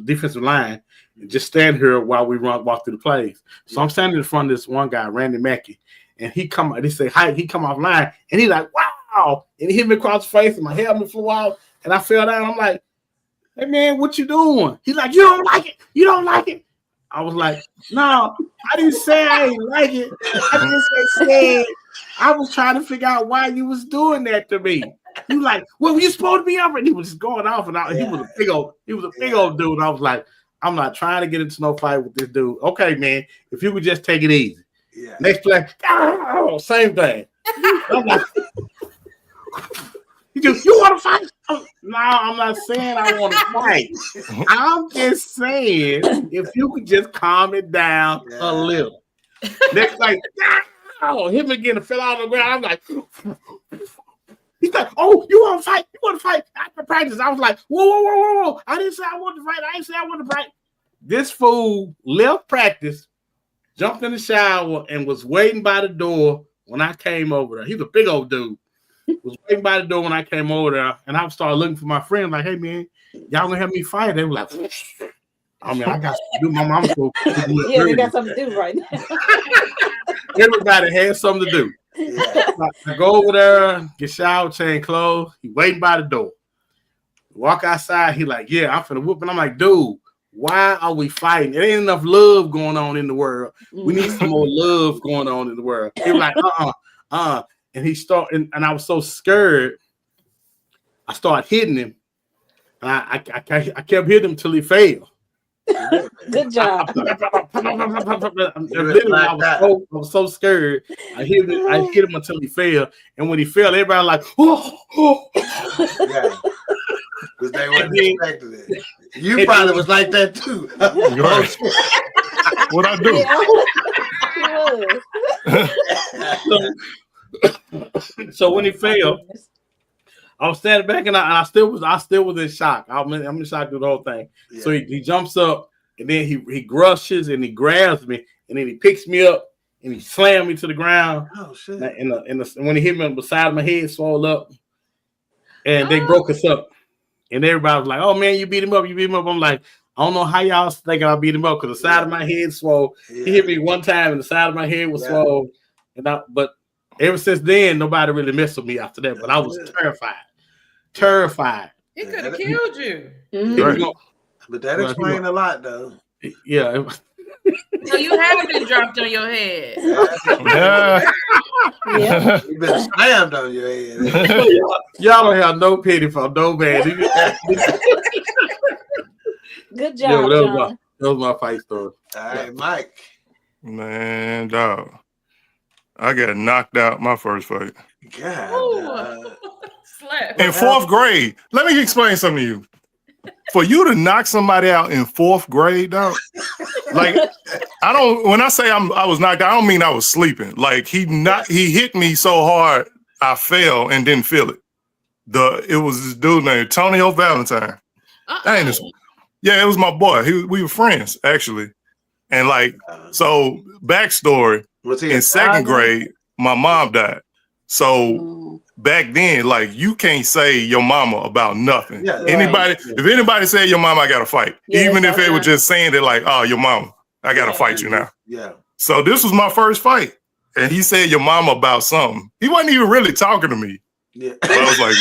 defensive line, and just stand here while we walk through the plays." So I'm standing in front of this one guy, Randy Mackey, and he come off line, and he like, wow, and he hit me across the face, and my helmet flew out, and I fell down. I'm like, hey man, what you doing? He's like, you don't like it? You don't like it? I was like, no, I didn't say I didn't like it. I just said I was trying to figure out why you was doing that to me. You like, well, you supposed to be up, and he was just going off, and he was a big old dude. And I was like, I'm not trying to get into no fight with this dude. Okay, man, if you would just take it easy. Yeah. Next play, same thing. I'm like, you want to fight? No, I'm not saying I want to fight. I'm just saying if you could just calm it down a little. Next like, him again and fell out on the ground. I'm like, he's like, oh, you want to fight? You want to fight? After practice, I was like, whoa. I didn't say I wanted to fight. I didn't say I wanted to fight. This fool left practice, jumped in the shower, and was waiting by the door when I came over there. He's a big old dude. Was waiting by the door when I came over there, and I started looking for my friends. Like, hey man, y'all gonna help me fight? They were like, I mean, I got to do. My mom so yeah, they got something to do right now. Everybody had something to do. Yeah. I go over there, get shower, change clothes. He waiting by the door. Walk outside. He like, yeah, I'm finna whoop. And I'm like, dude, why are we fighting? There ain't enough love going on in the world. We need some more love going on in the world. He was like, And he started, and I was so scared. I started hitting him, and I kept hitting him until he failed. Good job. I was so scared. I hit him until he failed, and when he fell, everybody was like, oh. Yeah, because they weren't expecting it. You probably was like that too. What I do? So when he fell, I was standing back and I still was in shock. I'm in shock through the whole thing. Yeah. So he jumps up and then he grushes and he grabs me and then he picks me up and he slammed me to the ground. Oh shit! And when he hit me on the side of my head, swelled up, and they broke us up. And everybody was like, "Oh man, you beat him up! You beat him up!" I'm like, I don't know how y'all thinking I beat him up because the side of my head swole. Yeah. He hit me one time and the side of my head was swole. But ever since then, nobody really messed with me after that. But I was terrified. He could have killed you. Mm-hmm. But that explained a lot, though. Yeah. So you have been dropped on your head. Yeah. You've been slammed on your head. Y'all don't have no pity for no man. Good job, John. That was my fight story. All right, Mike. Man, dog. I got knocked out my first fight. God. In fourth grade. Let me explain something to you. For you to knock somebody out in fourth grade, dog, like when I say I was knocked out, I don't mean I was sleeping. Like he hit me so hard I fell and didn't feel it. It was this dude named Tonio Valentine. Yeah, it was my boy. We were friends actually. And so backstory, in second grade, my mom died. So back then, like you can't say your mama about nothing. Yeah, anybody, if anybody said your mama, I gotta fight. Yeah, Even if that's they were right. just saying it like, oh, your mama, I gotta fight you now. Yeah. So this was my first fight. And he said your mama about something. He wasn't even really talking to me. Yeah. But I was like,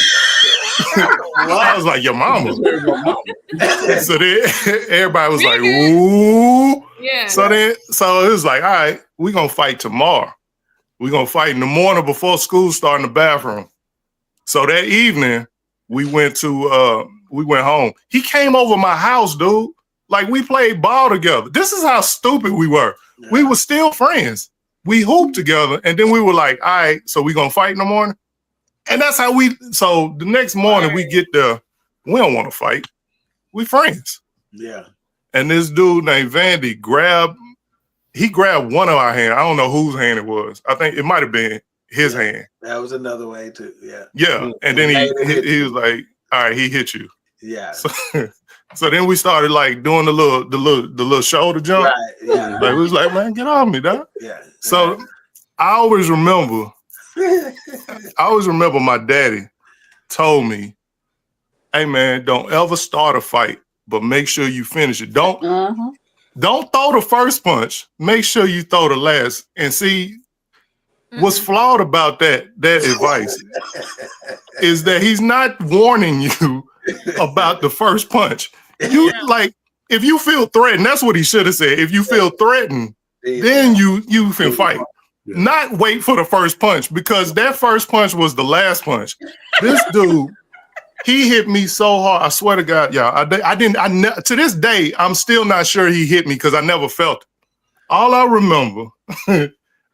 I was like, your mama. So then everybody was like, ooh. Yeah. So it was like, all right, we're gonna fight tomorrow. We're gonna fight in the morning before school started in the bathroom. So that evening, we went home. He came over my house, dude. Like we played ball together. This is how stupid we were. Yeah. We were still friends. We hooped together, and then we were like, all right, so we gonna fight in the morning? And that's how so the next morning we get there, we don't want to fight. We friends. Yeah. And this dude named Vandy grabbed one of our hands. I don't know whose hand it was. I think it might have been his hand. That was another way too. Yeah. Yeah. And then he was like, all right, he hit you. Yeah. So then we started like doing the little shoulder jump. Right. Yeah. Like we was like, man, get off me, dog. Yeah. So I always remember my daddy told me, hey man, don't ever start a fight, but make sure you finish it. Don't throw the first punch. Make sure you throw the last. And see, what's flawed about that advice is that he's not warning you about the first punch. You like, if you feel threatened, that's what he should have said. If you feel threatened, then you can fight. Yeah. Not wait for the first punch, because that first punch was the last punch. This dude, he hit me so hard. I swear to God, y'all. To this day, I'm still not sure he hit me because I never felt it. All I remember,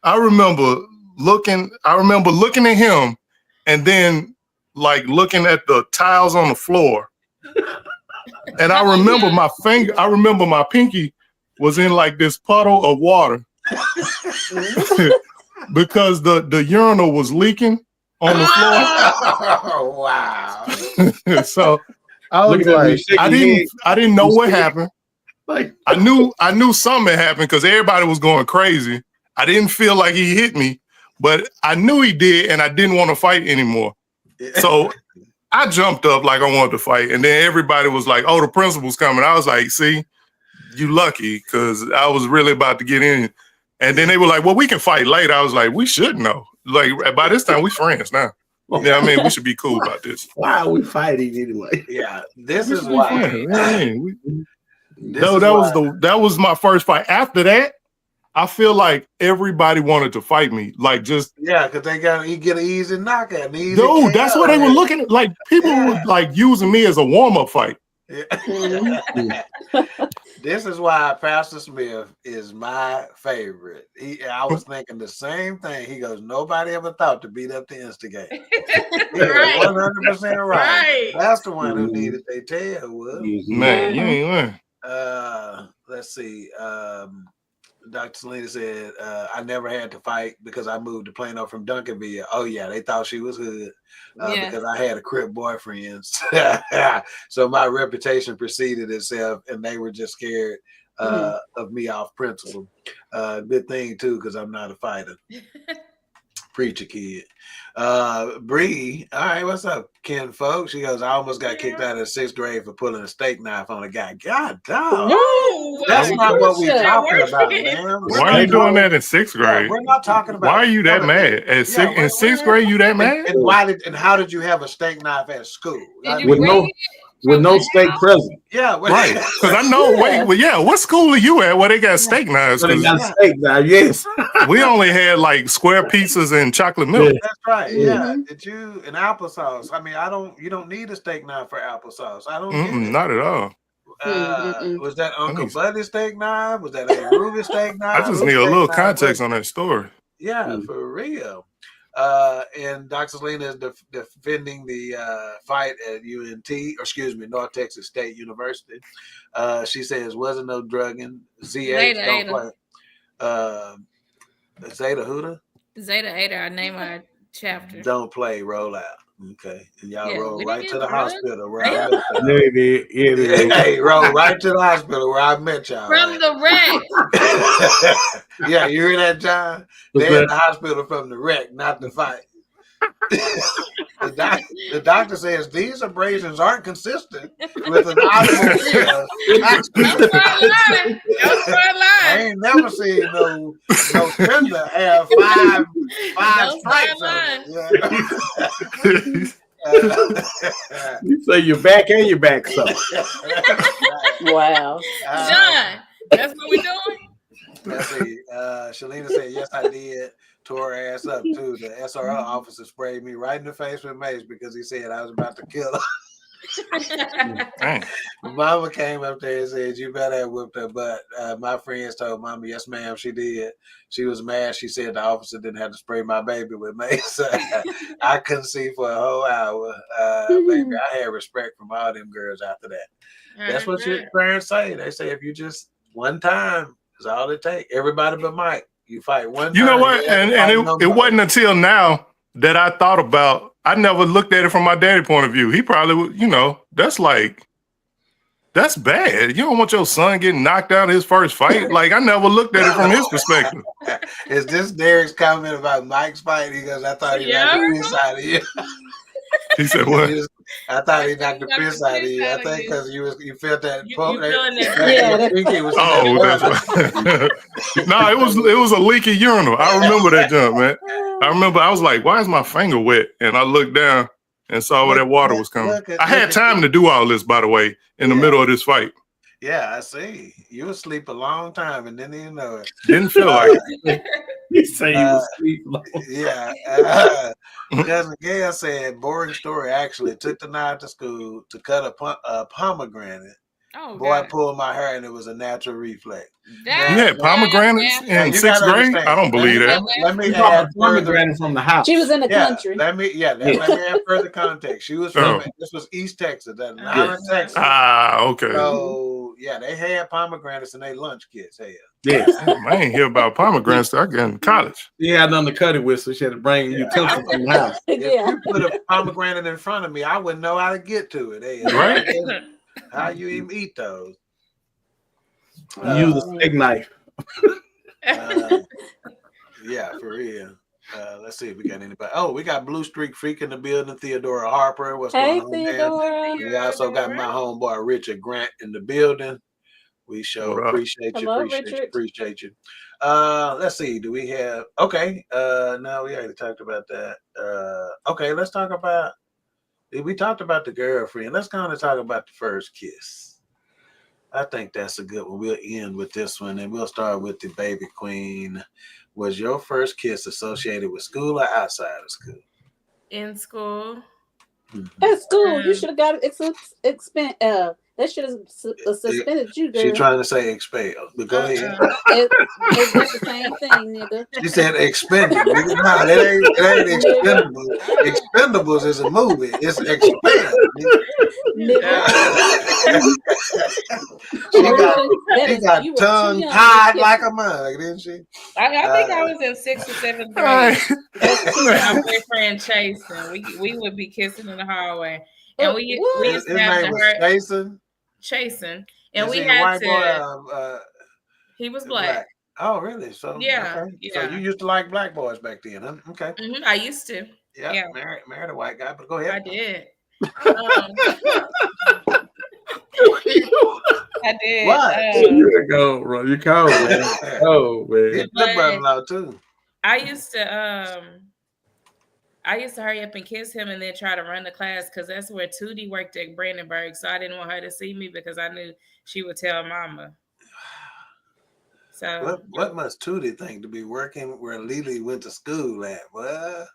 I remember looking at him and then like looking at the tiles on the floor. And I remember my pinky was in like this puddle of water because the urinal was leaking on the floor. Oh, wow. So I was like, I didn't know what happened. Like I knew something had happened because everybody was going crazy. I didn't feel like he hit me, but I knew he did, and I didn't want to fight anymore. So I jumped up like I wanted to fight, and then everybody was like, oh, the principal's coming. I was like, see, you lucky, because I was really about to get in. And then they were like, well, we can fight later. I was like, we should know. Like, by this time, we friends now. Yeah, I mean, we should be cool about this. Why are we fighting anyway? Yeah, this is why. That was my first fight. After that, I feel like everybody wanted to fight me. Like just because you get an easy knockout. Dude, that's what they were looking at. Like people were like using me as a warm-up fight. Yeah. This is why Pastor Smith is my favorite. I was thinking the same thing. He goes, nobody ever thought to beat up the instigator. Right. 100% right. That's the one who needed their tail. Man, you ain't win. Let's see. Dr. Selena said, I never had to fight because I moved to Plano from Duncanville. Oh, yeah, they thought she was hood because I had a Crip boyfriend. So my reputation preceded itself, and they were just scared of me off principle. Good thing, too, because I'm not a fighter. Preacher kid. Bree, all right, what's up, Ken folks? She goes, I almost got kicked out of the 6th grade for pulling a steak knife on a guy. God damn. No, that's not what we're talking about, man. Why are you doing that in 6th grade? We're not talking about. Why are you that mad? In 6th grade, you that mad? And how did you have a steak knife at school? With no state present. Yeah, right. Because I know. What school are you at where they got steak knives? They got steak knives. Yes. We only had like square pizzas and chocolate milk. That's right. Yeah. Did you and applesauce? I mean, you don't need a steak knife for applesauce. I don't. Not at all. Was that Uncle Buddy's steak knife? Was that a Ruby steak knife? I just need a little context on that story. Yeah, for real. And Dr. Selena is defending the fight at North Texas State University. She says, wasn't no drugging. ZH don't play. Zeta Huda? Zeta Ada, I name our chapter. Don't play, roll out. Okay. And y'all roll right to the hospital where I roll right to the hospital where I met y'all. From the wreck. Yeah, you hear that, John? They're in the hospital from the wreck, not the fight. The doctor says these abrasions aren't consistent with an optimal. I ain't never seen no fender have five stripes on it. You say your back and your back so. Wow. John, that's what we're doing? Let's see. Shalina said, yes, I did. Tore her ass up, too. The SRO officer sprayed me right in the face with mace because he said I was about to kill her. Mama came up there and said, you better have whipped her butt. My friends told Mama, yes, ma'am, she did. She was mad. She said the officer didn't have to spray my baby with mace. I couldn't see for a whole hour. Baby, I had respect from all them girls after that. That's what your parents say. They say if you just one time, is all it takes. Everybody but Mike. You fight one time. You know what? And it wasn't until now that I thought about, I never looked at it from my daddy point of view. He probably would, that's bad. You don't want your son getting knocked out his first fight. Like, I never looked at it from his perspective. Is this Derek's comment about Mike's fight? He goes, I thought he knocked the piss out of you. He said what? I thought he knocked the piss out of you. I think because you felt that. That's right. No, it was a leaky urinal. I remember that jump, man. I remember I was like, why is my finger wet? And I looked down and saw where that water was coming. I had time to do all this, by the way, in the middle of this fight. Yeah, I see. You were asleep a long time and didn't even know it. Didn't feel like it. He said you was asleep long. Yeah. Cousin Gail said, boring story, actually. Took the knife to school to cut a pomegranate. Oh, boy, pulled my hair and it was a natural reflex. You had pomegranates in sixth grade? I don't believe that. Let me add pomegranate from the house. She was in the country. Let me add further context. She was from this was East Texas, not Texas. Okay. So yeah, they had pomegranates in their lunch kits. Yeah, I ain't hear about pomegranates till I got in college. She had nothing to cut it with, so she had to bring utensils from the house. If you put a pomegranate in front of me, I wouldn't know how to get to it. Right? How you even eat those? Use a steak knife. Yeah, for real. Let's see if we got anybody. Oh, we got Blue Streak Freak in the building. Theodora Harper. What's going on, Theodora. We also got my homeboy Richard Grant in the building. We appreciate you. Appreciate you. Let's see. Do we have? Okay. No, we already talked about that. Okay, let's talk about. We talked about the girlfriend. Let's kind of talk about the first kiss. I think that's a good one. We'll end with this one, and we'll start with the baby queen. Was your first kiss associated with school or outside of school? In school. At school, you should have got it. They should have suspended you, girl. She's trying to say expelled, but go ahead. It's the same thing, nigga. She said expended. Nigga, no, that ain't expendables. Expendables is a movie. It's expelled. She got tongue tied like a mug, didn't she? I think I was in 6th or 7th grade. My boyfriend Chasen. We would be kissing in the hallway. And we used to have to hurt Chasen. And we had to. He was black. Oh, really? So yeah, okay. Yeah. So you used to like black boys back then, huh? Okay. Mm-hmm. I used to. Yeah. Married a white guy, but go ahead. I did. I did. What? You go, bro. You cold, man. Oh, man. Hit the brother-in-law too. I used to hurry up and kiss him and then try to run the class because that's where Tootie worked at Brandenburg. So I didn't want her to see me because I knew she would tell Mama. So what must Tootie think to be working where Lily went to school at? What?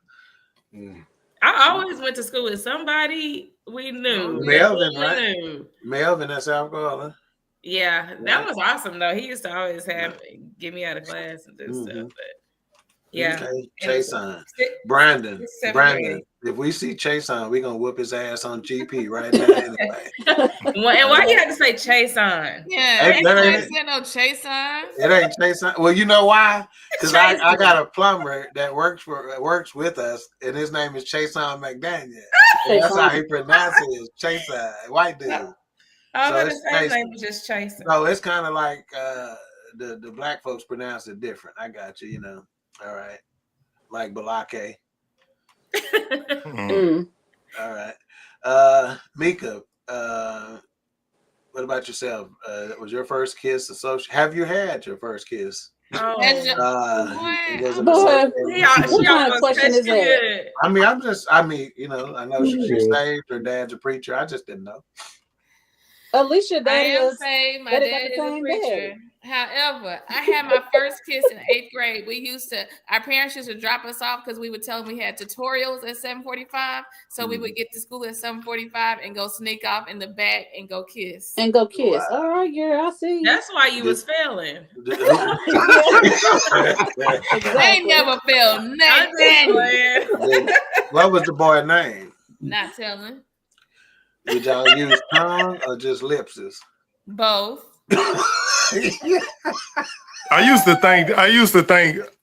I always went to school with somebody we knew. Melvin, right? Melvin at South Carolina. Yeah, that was awesome though. He used to always get me out of class and do stuff. But yeah, Chason, Brandon. If we see Chason, we're gonna whoop his ass on GP right now. Anyway. And why you had to say Chason? Yeah, ain't no Chason. It ain't Chason. Well, you know why? Because I got a plumber that works with us, and his name is Chason McDaniel. And that's how he pronounces it. Chason, white dude. His name was just Chason. No, it's kind of like the black folks pronounce it different. I got you. You know. All right. Like Balake. All right. Mika, what about yourself? Was your first kiss associated? Have you had your first kiss? Oh, Was it Boy, associated? what kind of question is that? I mean, I know she's saved. Her dad's a preacher. I just didn't know. Alicia, I am saying my dad is a preacher. However, I had my first kiss in 8th grade. Our parents used to drop us off because we would tell them we had tutorials at 7:45. So we would get to school at 7:45 and go sneak off in the back and go kiss. Wow. All right, girl, I see. That's why you was failing. Exactly. I ain't never failed nothing. What was the boy's name? Not telling. Did y'all use tongue or just lips? Both. I used to think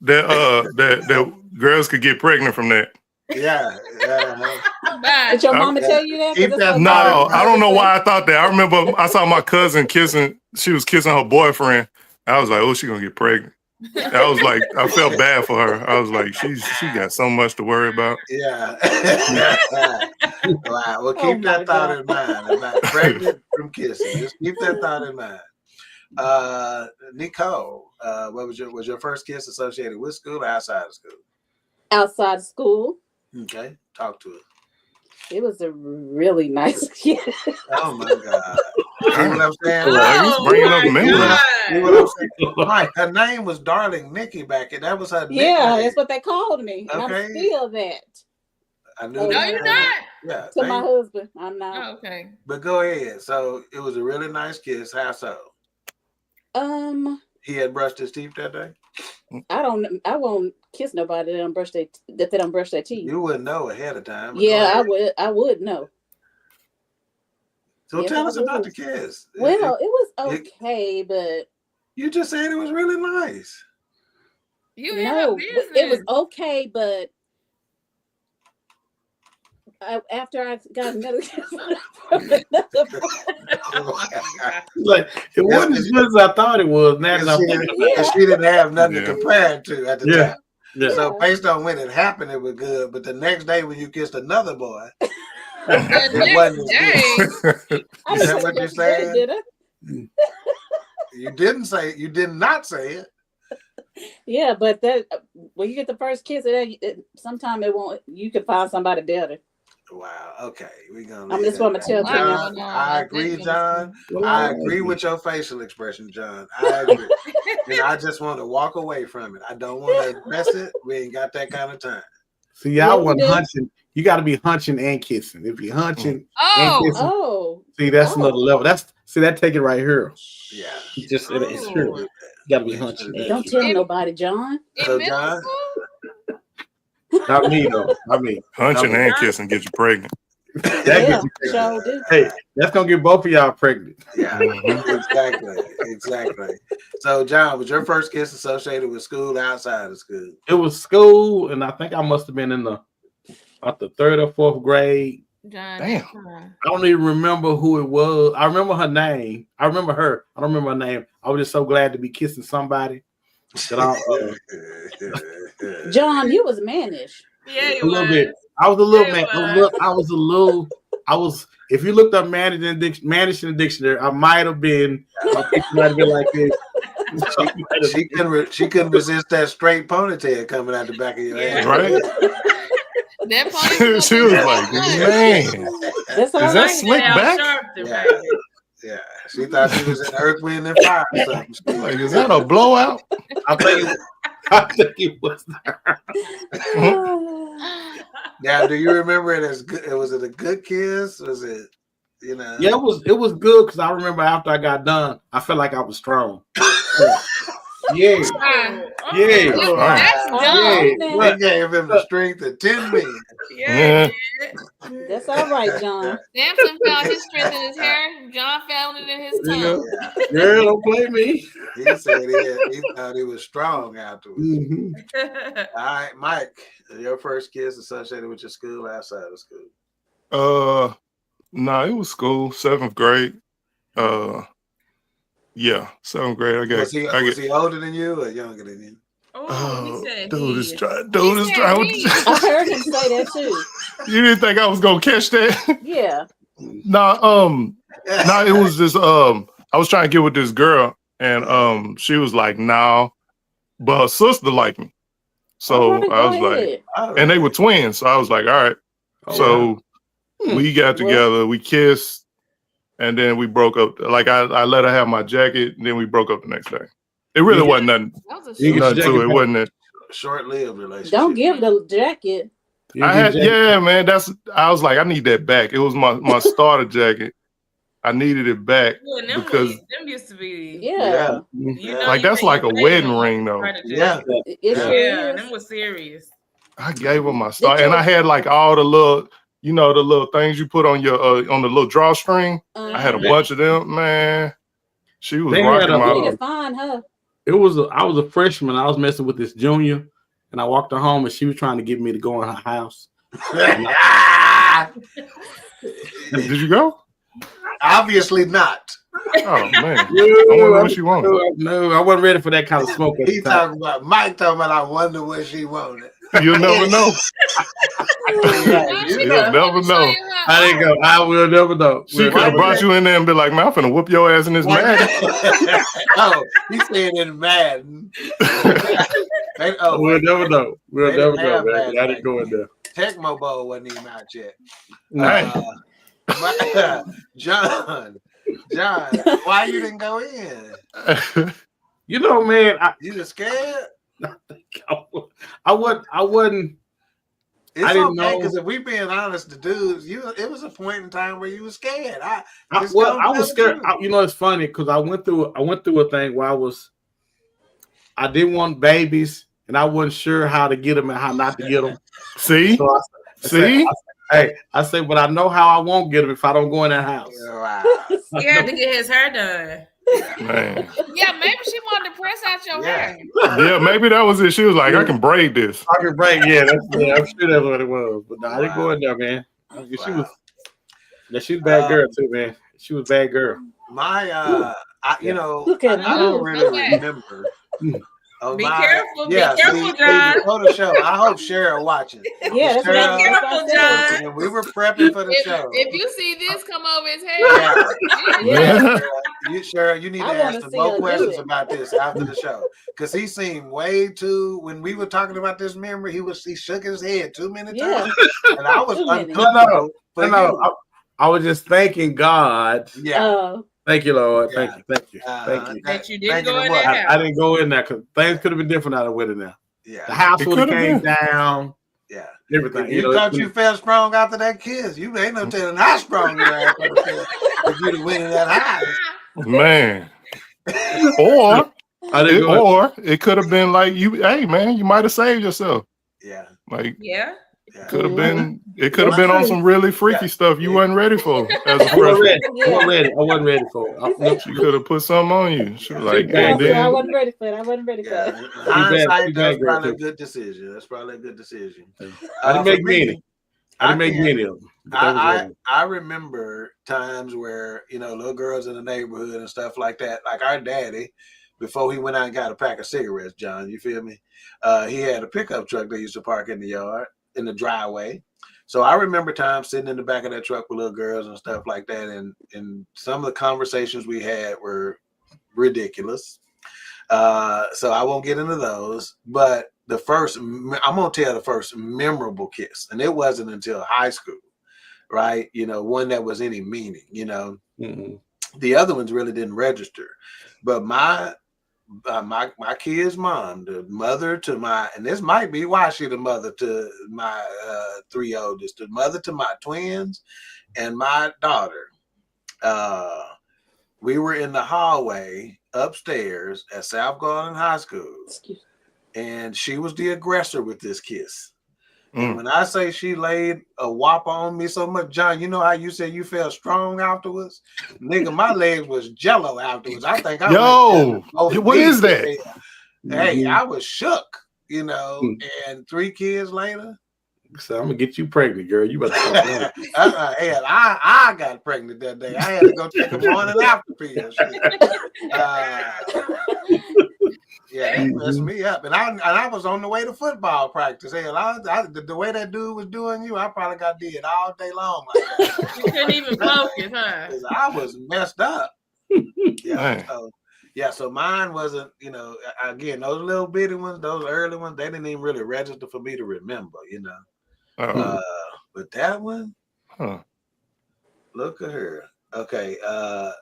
that girls could get pregnant from that. Yeah. Did your mama tell you that? No, I don't know why I thought that. I remember I saw my cousin kissing. She was kissing her boyfriend. I was like, oh, she gonna get pregnant. I was like, I felt bad for her. I was like, she got so much to worry about. Yeah. Wow. Well, keep that thought in mind. About pregnant from kissing. Just keep that thought in mind. Nicole, what was your first kiss associated with school or outside of school? Outside of school. Okay, talk to us. It was a really nice kiss. Oh my God! See what I'm saying? He's bringing up memories. See what I'm saying? Right, her name was Darling Nikki back then. That was her nickname. Yeah, that's what they called me. And Okay. I'm still that. I knew No, that. you're not. Yeah, To my husband, I'm not. Oh, okay. but go ahead. So it was a really nice kiss. How so? He had brushed his teeth that day. I won't kiss nobody that don't brush their teeth. You wouldn't know ahead of time. Yeah, I would know. So tell us about the kiss. Well, it was okay, but you just said it was really nice. It was okay, but after I got another like it wasn't as good as I thought it was. Now she didn't have nothing to compare it to at the time. Yeah. So based on when it happened, it was good. But the next day when you kissed another boy, it wasn't as good. Is that what you said? You did not say it. Yeah, but that when you get the first kiss, sometimes it won't. You can find somebody better. Wow. Okay, we're gonna. I'm just want to tell you. I agree, John. I agree with your facial expression, John. I agree, and I just want to walk away from it. I don't want to address it. We ain't got that kind of time. See, y'all want hunching. You got to be hunching and kissing. If you're hunching and kissing, see that's another level. That take it right here. Yeah, it's true. You got to be hunching. Don't tell nobody, John. So, John. Not me though. Hunching and kissing get you pregnant. Hey, that's gonna get both of y'all pregnant. Yeah, exactly. So, John, was your first kiss associated with school or outside of school? It was school, and I think I must have been in the 3rd or 4th grade. John, damn. I don't even remember who it was. I remember her name. I remember her. I don't remember her name. I was just so glad to be kissing somebody. John, you was mannish. Yeah, a little bit. I was a little man. If you looked up mannish in the dictionary, I might have been. Might have been like this. She couldn't resist that straight ponytail coming out the back of your head. Right. That ponytail. She was like, man, is that slick back? Yeah, she thought she was in Earth, Wind, and Fire or something. Like, is that a blowout? I think it was. Now, do you remember it as good? Was it a good kiss? Was it, Yeah, it was good because I remember after I got done, I felt like I was strong. Yeah. That's They gave him the strength of 10 men. Yeah. That's all right, John. Samson found his strength in his hair. John found it in his tongue. Girl, don't play me. He said he thought he was strong afterwards. Mm-hmm. All right, Mike, your first kiss associated with your school or outside of school? No, it was school, 7th grade. Yeah, 7th grade. Was he older than you or younger than you? Oh, he said dude is he. trying. He Dude is said trying. he. I heard him say that too. You didn't think I was gonna catch that? Yeah. Nah, it was just I was trying to get with this girl, and she was like, "No," but her sister liked me, so All right, I was go like, ahead. and they were twins, so I was like, "All right." So we got together, we kissed, and then we broke up. Like I let her have my jacket, and then we broke up the next day. It really wasn't nothing. That was Nothing to it. Wasn't it? Short-lived relationship. Don't give the jacket. Man. I was like, I need that back. It was my starter jacket. I needed it back because them used to be Yeah. You know, like that's like a wedding ring though. Yeah. It sure is. them was serious. I gave her my starter, and I had like all the little, the little things you put on your on the little drawstring. I had a bunch of them, man. She was rocking my. You need to find her. I was a freshman. I was messing with this junior, and I walked her home, and she was trying to get me to go in her house. Did you go? Obviously not. Oh man, I wonder what she wanted. No, I wasn't ready for that kind of smoke. At He the time. talking about Mike talking about. I wonder what she wanted. You'll never know. You'll never know. I didn't go. I will never know. She could have brought you in there and be like, "Man, I'm finna whoop your ass in this Madden." Oh, he's saying in Madden. We'll never know. We'll never know, man. I didn't go in there. Tecmo Bowl wasn't even out yet. John, why you didn't go in? You know, man, you just scared? I wasn't. It's I didn't okay, know because if we being honest, the dudes, it was a point in time where you were scared. I was scared. It's funny because I went through a thing where I didn't want babies, and I wasn't sure how to get them and how not to get them. See, I said, but I know how I won't get them if I don't go in that house. He had to get his hair done. Man. Yeah, maybe she wanted to press out your hair. Yeah, maybe that was it. She was like, I can braid this. I can braid, I'm sure that's what it was. But no, I didn't go in there, man. She was a bad girl too, man. She was a bad girl. I Look at I don't really remember. Be careful, John. Before the show, I hope Cheryl watching. Yeah, be careful, John. And we were prepping for the show. If you see this come over his head, Cheryl, you need to ask some more questions about this after the show, because he seemed way too. When we were talking about this memory, he shook his head too many times, and I was uncomfortable. I was just thanking God. Yeah. Thank you, Lord. Thank you. That you didn't go in there. I didn't go in there because things could have been different out of went in there. Yeah. The house would have came down. Yeah. Everything. You thought you felt strong after that kiss. You ain't no telling how strong you are if you'd have went in that house. Man. Or it could have been like hey man, you might have saved yourself. Yeah. Like could have been. It could have been on some really freaky stuff you wasn't ready for as a freshman. I wasn't ready for it. She could have put something on you. She was like, I wasn't ready for it. Hindsight, that's probably a good decision. I didn't make many. I didn't make many of them. I remember times where little girls in the neighborhood and stuff like that. Like our daddy, before he went out and got a pack of cigarettes, John, you feel me? He had a pickup truck that used to park in the yard, in the driveway. So I remember times sitting in the back of that truck with little girls and stuff like that. And some of the conversations we had were ridiculous. So I won't get into those. But I'm going to tell the first memorable kiss. And it wasn't until high school, right? One that was any meaning, Mm-hmm. The other ones really didn't register. But my kid's mom, the mother to and this might be why she the mother to my 3 oldest, the mother to my twins and my daughter. We were in the hallway upstairs at South Garden High School, and she was the aggressor with this kiss. And when I say she laid a whop on me so much, John, you know how you said you felt strong afterwards? Nigga, my legs was jello afterwards. I think what is that? Hey, I was shook, and 3 kids later. So I'm gonna get you pregnant, girl. You better stop hell, I got pregnant that day. I had to go take a morning after pill. Yeah, that messed me up. And I was on the way to football practice. Hell, the way that dude was doing you, I probably got did all day long like that. You couldn't even focus, huh? I was messed up. So mine wasn't, again, those little bitty ones, those early ones, they didn't even really register for me to remember, But that one, look at her. Okay,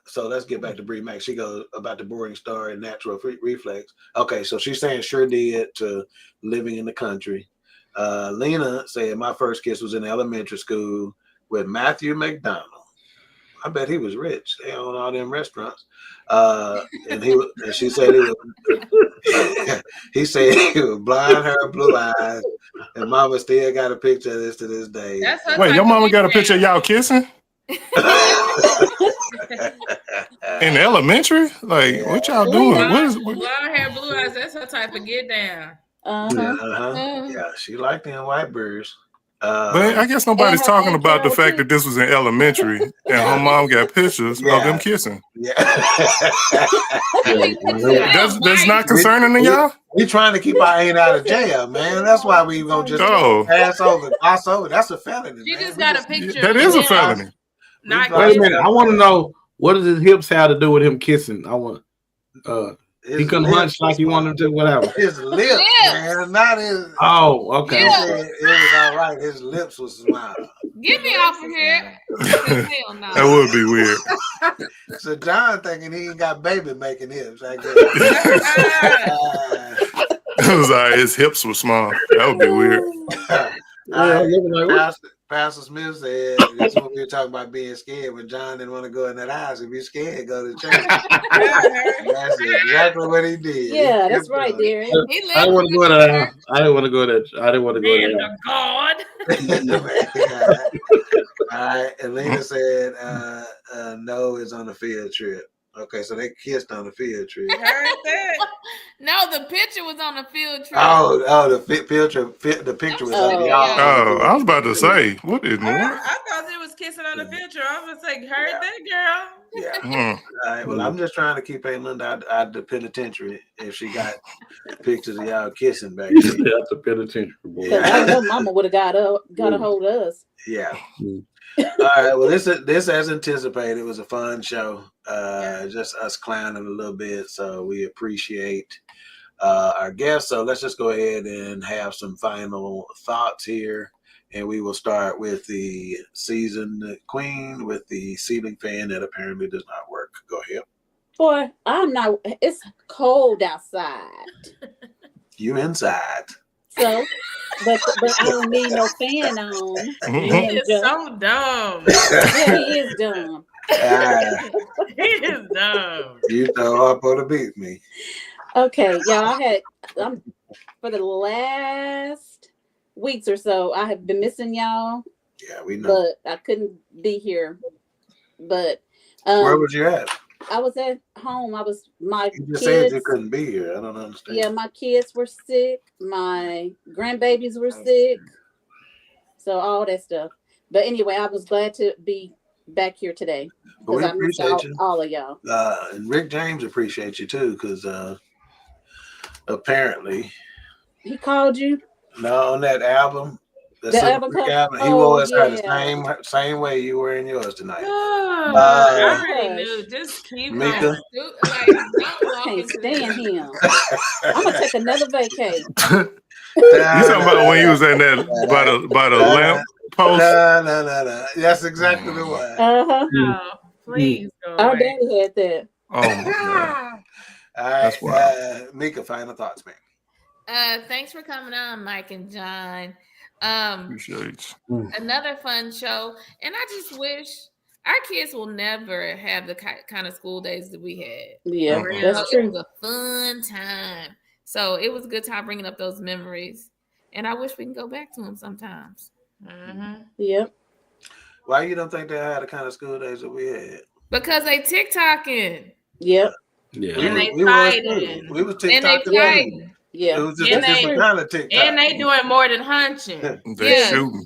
so let's get back to Bree Mac. She goes about the boring star and natural reflex. Okay, so she's saying sure did to living in the country. Lena said my first kiss was in elementary school with Matthew McDonald. I bet he was rich. They own all them restaurants. And she said he said he was blonde hair, blue eyes, and mama still got a picture of this to this day. Wait, your mama got a picture of y'all kissing? In elementary? Like, what y'all doing? Blonde hair, blue eyes, that's her type of get down. Yeah, she liked them white birds. But I guess nobody's talking about the fact that this was in elementary and her mom got pictures of them kissing. Yeah. That's not concerning to y'all? We trying to keep our ain't out of jail, man. That's why we gonna just gloss over. That's a felony. She just got a picture. That is a felony. Wait a minute. I want to know, what does his hips have to do with him kissing? I want he couldn't hunch like you wanted him to, whatever. His lips, man, not his. Oh, okay. It was all right. His lips was smiling. Get me off of here. Hell no. That would be weird. So John thinking he ain't got baby making hips. I guess. It was all right. His hips were small. That would be weird. Pastor Smith said, that's what we were talking about being scared when John didn't want to go in that house. If you're scared, go to church. That's exactly what he did. Yeah, that's right, Derek. I didn't want to go to that house. I didn't want to go to that. I didn't want to go to that. God. All right. Elena said, no, it's on a field trip. Okay, so they kissed on the field trip. Heard that? No, the picture was on the field trip. The field trip. The picture was on the y'all. Oh, I was about to say, what is more? I thought they was kissing on the picture. I was like, heard that, girl. Yeah. All right. Well, I'm just trying to keep Aunt Linda out the penitentiary if she got pictures of y'all kissing back there. That's the penitentiary, boy. I know Mama would have got a hold of us. Yeah. All right. Well, this as anticipated was a fun show. Just us clowning a little bit, so we appreciate our guests. So let's just go ahead and have some final thoughts here, and we will start with the seasoned queen with the ceiling fan that apparently does not work. Go ahead. Boy, I'm not. It's cold outside. You inside. So, but I don't need no fan on. He is so dumb. Yeah, he is dumb. He is dumb. You know I'm gonna beat me. Okay, y'all. For the last weeks or so, I have been missing y'all. Yeah, we know. But I couldn't be here. But where was you at? I was at home. My you just kids said you couldn't be here. I don't understand. Yeah, my kids were sick. My grandbabies were sick. So all that stuff. But anyway, I was glad to be back here today because I missed all of y'all. And Rick James appreciates you too, because apparently he called you. No, on that album. The album he wore his hair the same way you were in yours tonight. Oh, I already knew. Just keep Mika. I can't stand him. I'm gonna take another vacation. You talking about when you was in that by the lamp post? No. That's exactly the one. No, please go. Our daddy had that. Oh my God. All right, Mika, final thoughts, man. Thanks for coming on, Mike and John. Appreciate you. Another fun show, and I just wish our kids will never have the kind of school days that we had. Yeah, that's true. It was a fun time, so it was a good time bringing up those memories, and I wish we can go back to them sometimes. Mm-hmm. Yep. Why you don't think they had the kind of school days that we had? Because they TikToking. Yep. Yeah. And they fighting. We was TikToking. And they fighting. Yeah. It was just a different kind of TikTok. And they doing more than hunching. They shooting.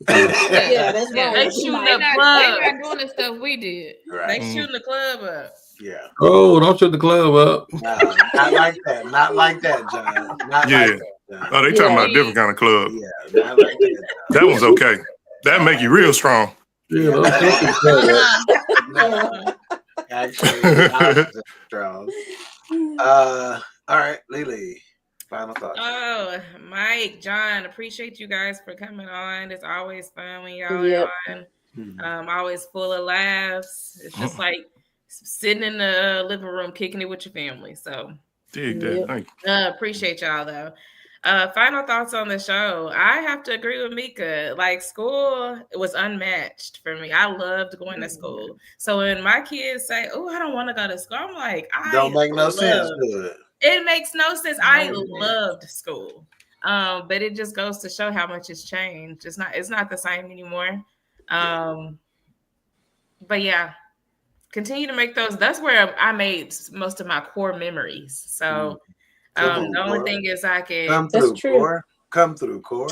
Yeah, that's right. They shooting the They club. not doing the stuff we did. Right. They shooting the club up. Yeah. Oh, don't shut the club up. Nah, not like that. Not like that, John. Not like that, John. Oh, they talking about a different kind of club. Yeah, not like that. That one's okay. That make you real strong. Yeah, don't shut the club up. Actually, strong. All right, Lily. Final thoughts. Oh, Mike, John, appreciate you guys for coming on. It's always fun when y'all are on. Always full of laughs. It's just like sitting in the living room kicking it with your family. So Dig that. Thank you. Appreciate y'all though. Final thoughts on the show. I have to agree with Mika. Like school, it was unmatched for me. I loved going to school. So when my kids say, "Oh, I don't want to go to school," I'm like, don't make no sense. Good. It makes no sense. I loved school. But it just goes to show how much it's changed. It's not the same anymore. But yeah, continue to make those. That's where I made most of my core memories. So the only thing is I can come through core. Come through core.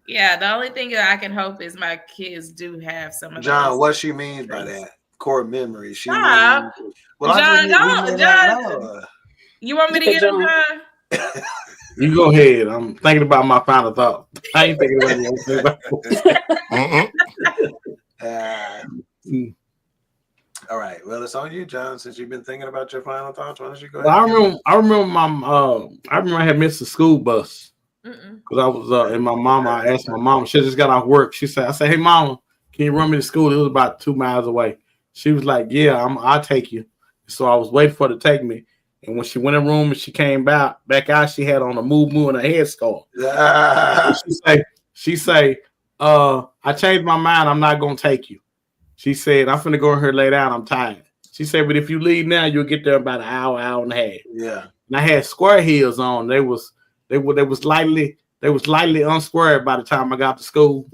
Yeah, the only thing that I can hope is my kids do have some of John, those. what she means by that core memory? She means, John, you want me to get him, John? You go ahead. I'm thinking about my final thought. I ain't thinking about it. All right. Well, it's on you, John. Since you've been thinking about your final thoughts, why don't you go ahead? Well, I remember I had missed the school bus because I was and my mama. I asked my mama. She just got off work. She said, "I said, hey, mama, can you run me to school?" It was about 2 miles away. She was like, "Yeah, I'll take you." So I was waiting for her to take me. And when she went in the room and she came back out, she had on a moo and a headscarf. She say, I changed my mind. I'm not gonna take you. She said, I'm finna go in here lay down. I'm tired. She said, but if you leave now, you'll get there about an hour and a half. Yeah. And I had square heels on. They was lightly unsquared by the time I got to school.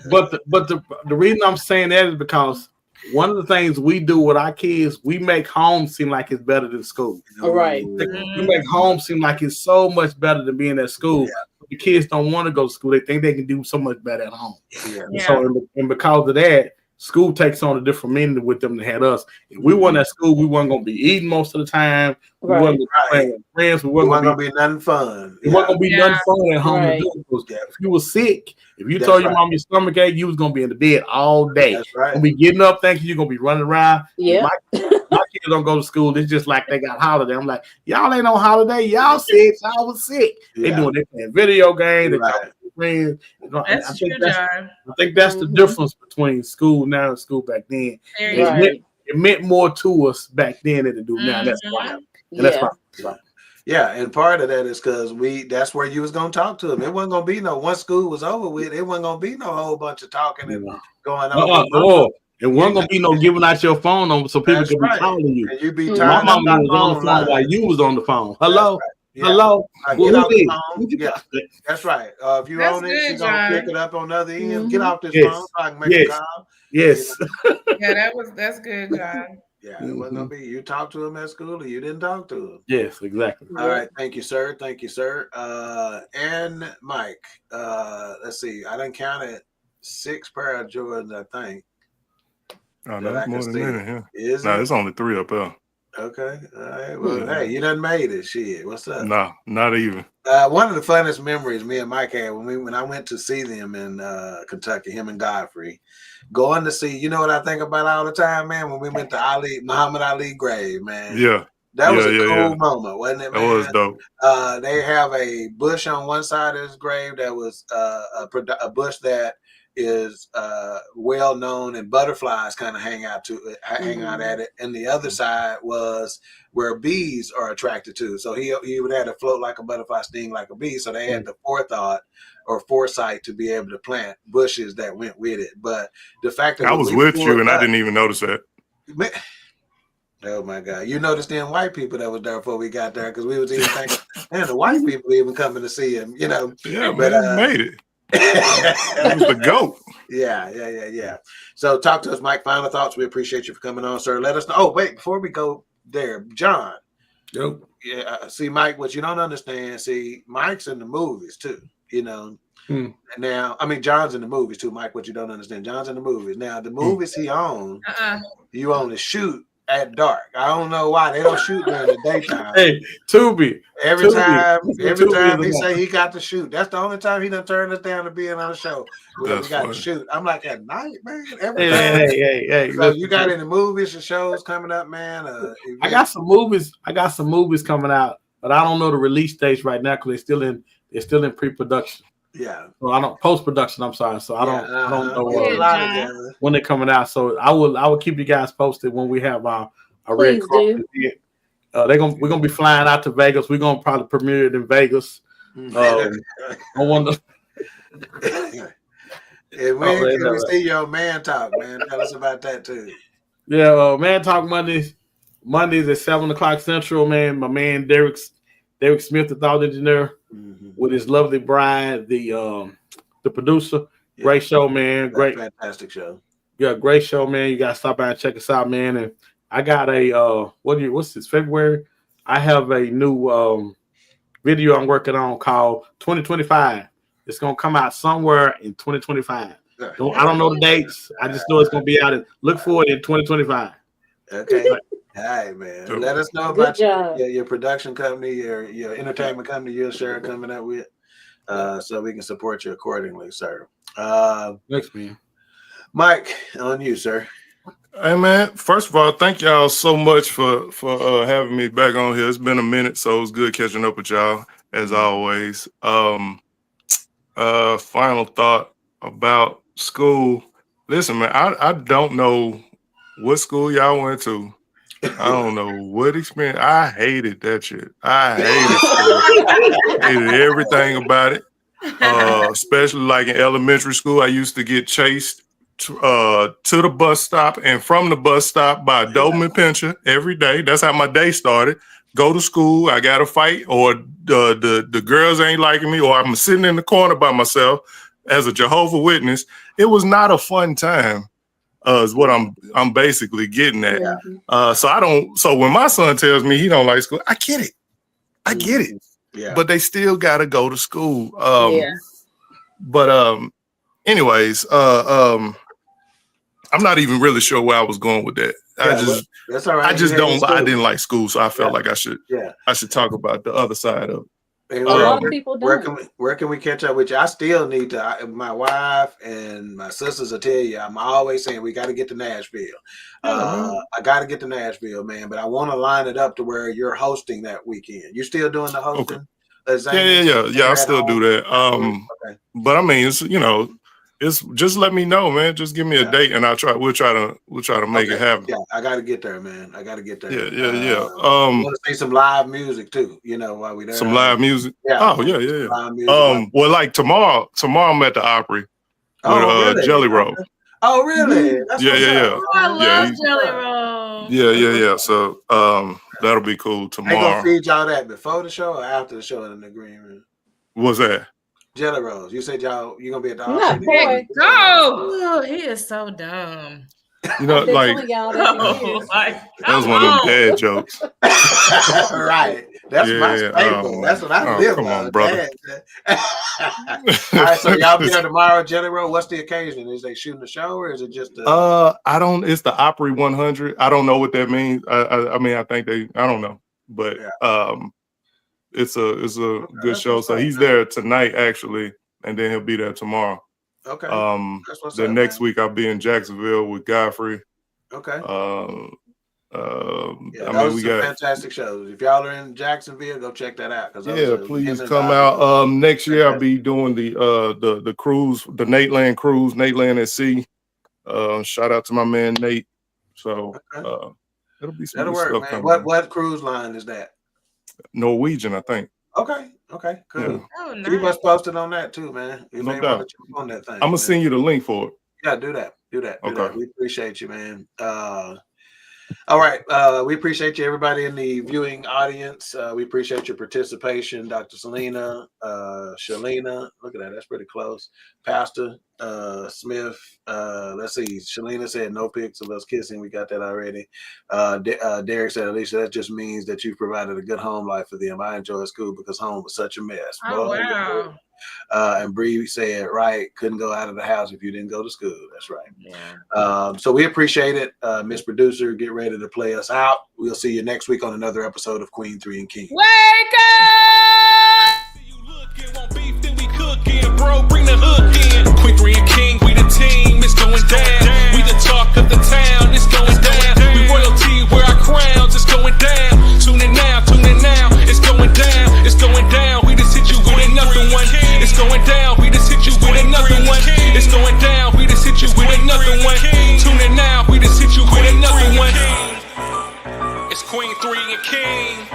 But the reason I'm saying that is because one of the things we do with our kids, we make home seem like it's better than school. All right. We make home seem like it's so much better than being at school. Yeah. The kids don't want to go to school. They think they can do so much better at home. Yeah. So, and because of that, school takes on a different meaning with them than had us. If we weren't at school, we weren't going to be eating most of the time. We weren't going to be playing with friends. We weren't going to be nothing fun. It wasn't going to be nothing fun at home to do. If you were sick, if you told your mom your stomach ache, you was going to be in the bed all day. That's right. You're going to be getting up thinking you're going to be running around. Yeah. My kids don't go to school. It's just like they got holiday. I'm like, y'all ain't on holiday. Y'all sick. Y'all was sick. They playing video games. They talking to friends. That's true, John. I think that's the difference between school now and school back then. It meant more to us back then than it do now. That's why. And that's why. Yeah, and part of that is because that's where you was gonna talk to them. It wasn't gonna be once school was over with, it wasn't gonna be no whole bunch of talking and going on. It wasn't gonna be no giving out your phone number so people could be calling you. And you be my mama was on the phone while you was on the phone. Hello. Hello. Get off the phone. Yeah, that's right. If you own it, she's gonna pick it up on the other end. Get off this phone so I can make a call. Yes. Yeah, that's good, John. Yeah, it wasn't gonna be you talked to him at school or you didn't talk to him. Yes, exactly. All right, thank you, sir. Thank you, sir. And Mike, let's see. I done counted 6 pair of Jordans, I think. Oh, no, that's more than that. Yeah. No, it's only 3 up there. Okay. All right. Well, hey, you done made it. Shit. What's up? No, not even. One of the funnest memories me and Mike had when I went to see them in Kentucky, him and Godfrey, going to see, you know what I think about all the time, man? When we went to Muhammad Ali grave, man. Yeah. That was a cool moment, wasn't it, man? That was dope. They have a bush on one side of his grave that was a bush that is well known, and butterflies kind of hang out at it, and the other side was where bees are attracted to. So he would have to float like a butterfly, sting like a bee. So they had the foresight to be able to plant bushes that went with it. But the fact that I was with you and I didn't even notice that. Oh my God! You noticed them white people that was there before we got there, because we was even thinking, man, the white people even coming to see him, you know. Yeah, but made it. That was the GOAT. Yeah. So talk to us, Mike. Final thoughts. We appreciate you for coming on, sir. Let us know. Oh, wait, before we go there, John. Yep. Yeah. See, Mike, what you don't understand, Mike's in the movies too. you know. And now, I mean, John's in the movies too, Mike. What you don't understand, John's in the movies. Now, the movies he owns, you only shoot at dark. I don't know why they don't shoot during the daytime. Hey, Tubi. Every time he say he got to shoot. That's the only time he done turned us down to being on the show. We got to shoot. I'm like, at night, man. Every time. Hey. So you got any movies and shows coming up, man? I got some movies. Coming out, but I don't know the release dates right now because they're still in pre-production. Yeah. So post-production. I'm sorry. So I don't know when they're coming out. So I will keep you guys posted when we have our red carpet. We're gonna be flying out to Vegas. We're gonna probably premiere it in Vegas. I wonder. And when can we see your Man Talk, man? Tell us about that too. Yeah, Man Talk Mondays at 7:00 Central. Man, my man Derek Smith, the thought engineer, with his lovely bride, the producer. Yeah. Great show, man. Great, fantastic show. Yeah, great show, man. You gotta stop by and check us out, man. And I got a what's this, February? I have a new video I'm working on called 2025. It's gonna come out somewhere in 2025. I don't know the dates. I just know it's gonna be out. Look for it in 2025. Okay. All right, man. Let us know about your production company, your entertainment company you're sure coming up with, so we can support you accordingly, sir. Thanks, man. Mike, on you, sir. Hey, man. First of all, thank y'all so much for having me back on here. It's been a minute, so it's good catching up with y'all as always. Final thought about school. Listen, man, I don't know what school y'all went to. I don't know what experience. I hated that shit. I hated everything about it. Especially like in elementary school, I used to get chased to the bus stop and from the bus stop by a Doberman Pinscher every day. That's how my day started. Go to school, I got to fight, or the girls ain't liking me, or I'm sitting in the corner by myself as a Jehovah's Witness. It was not a fun time. Is what I'm basically getting at. So when my son tells me he don't like school, I get it. Yeah. But they still gotta go to school. But anyways, I'm not even really sure where I was going with that. That's all right. I didn't like school, so I felt like I should talk about the other side of it. A lot of people don't. Where can we catch up with you? I still need to. My wife and my sisters will tell you. I'm always saying we got to get to Nashville. I got to get to Nashville, man. But I want to line it up to where you're hosting that weekend. You still doing the hosting? Okay. Yeah. I still do that. But I mean, it's just let me know, man. Just give me a date, and we'll try to make it happen. Yeah, I got to get there, man. I got to get there. Yeah. I want to see some live music too. While we there. Some live music. Yeah. Oh yeah. Live music, well, like tomorrow I'm at the Opry with Jelly Roll. Oh really? That's yeah. I love Jelly Roll. Yeah. So that'll be cool tomorrow. They gonna feed y'all that before the show or after the show in the green room? What's that? Jelly Rolls. You said you're gonna be at the Opry. Oh, he is so dumb. Like that was one of them dad jokes. Right. That's my staple. That's what I live on. Come on, brother. All right, so y'all be there tomorrow, Jelly Roll. What's the occasion? Is they shooting the show or is it just it's the Opry 100. I don't know what that means. I mean, I think I don't know. But it's a good show. So he's there tonight actually, and then he'll be there tomorrow. Okay. Next week I'll be in Jacksonville with Godfrey. Okay. We got fantastic shows. If y'all are in Jacksonville, go check that out. Please come out. Next year I'll be doing the cruise, the Nateland cruise, Nateland at Sea. Shout out to my man Nate. So it'll be some that'll work, man. What cruise line is that? Norwegian, I think. Okay, cool. Yeah. Oh, nice. Keep us posted on that too, man. No doubt. On that thing, I'm gonna send you the link for it. Yeah, do that. Okay. We appreciate you, man. All right. We appreciate you, everybody in the viewing audience. We appreciate your participation, Dr. Selena, Shalina. Look at that. That's pretty close. Pastor Smith. Let's see. Shalina said no pics of us kissing. We got that already. Derek said, Alicia, that just means that you've provided a good home life for them. I enjoy school because home was such a mess. Oh, wow. And Bree said, right, couldn't go out of the house if you didn't go to school. That's right. Yeah. So we appreciate it. Miss Producer, get ready to play us out. We'll see you next week on another episode of Queen3 and King. Wake up! Bro, bring the hook in. Queen3 and King, we the team, it's going down. We the talk of the town, it's going down. We royalty, wear our crowns, it's going down. Tune in now, it's going down, it's going down. We just hit you with another one. It's going down, we just hit you with another one. It's going down, we just hit you with another one. Tune in now, we just hit you with another one. It's Queen3 and King.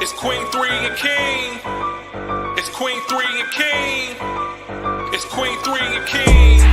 It's Queen3 and King. It's Queen3 and King. It's Queen3 and King.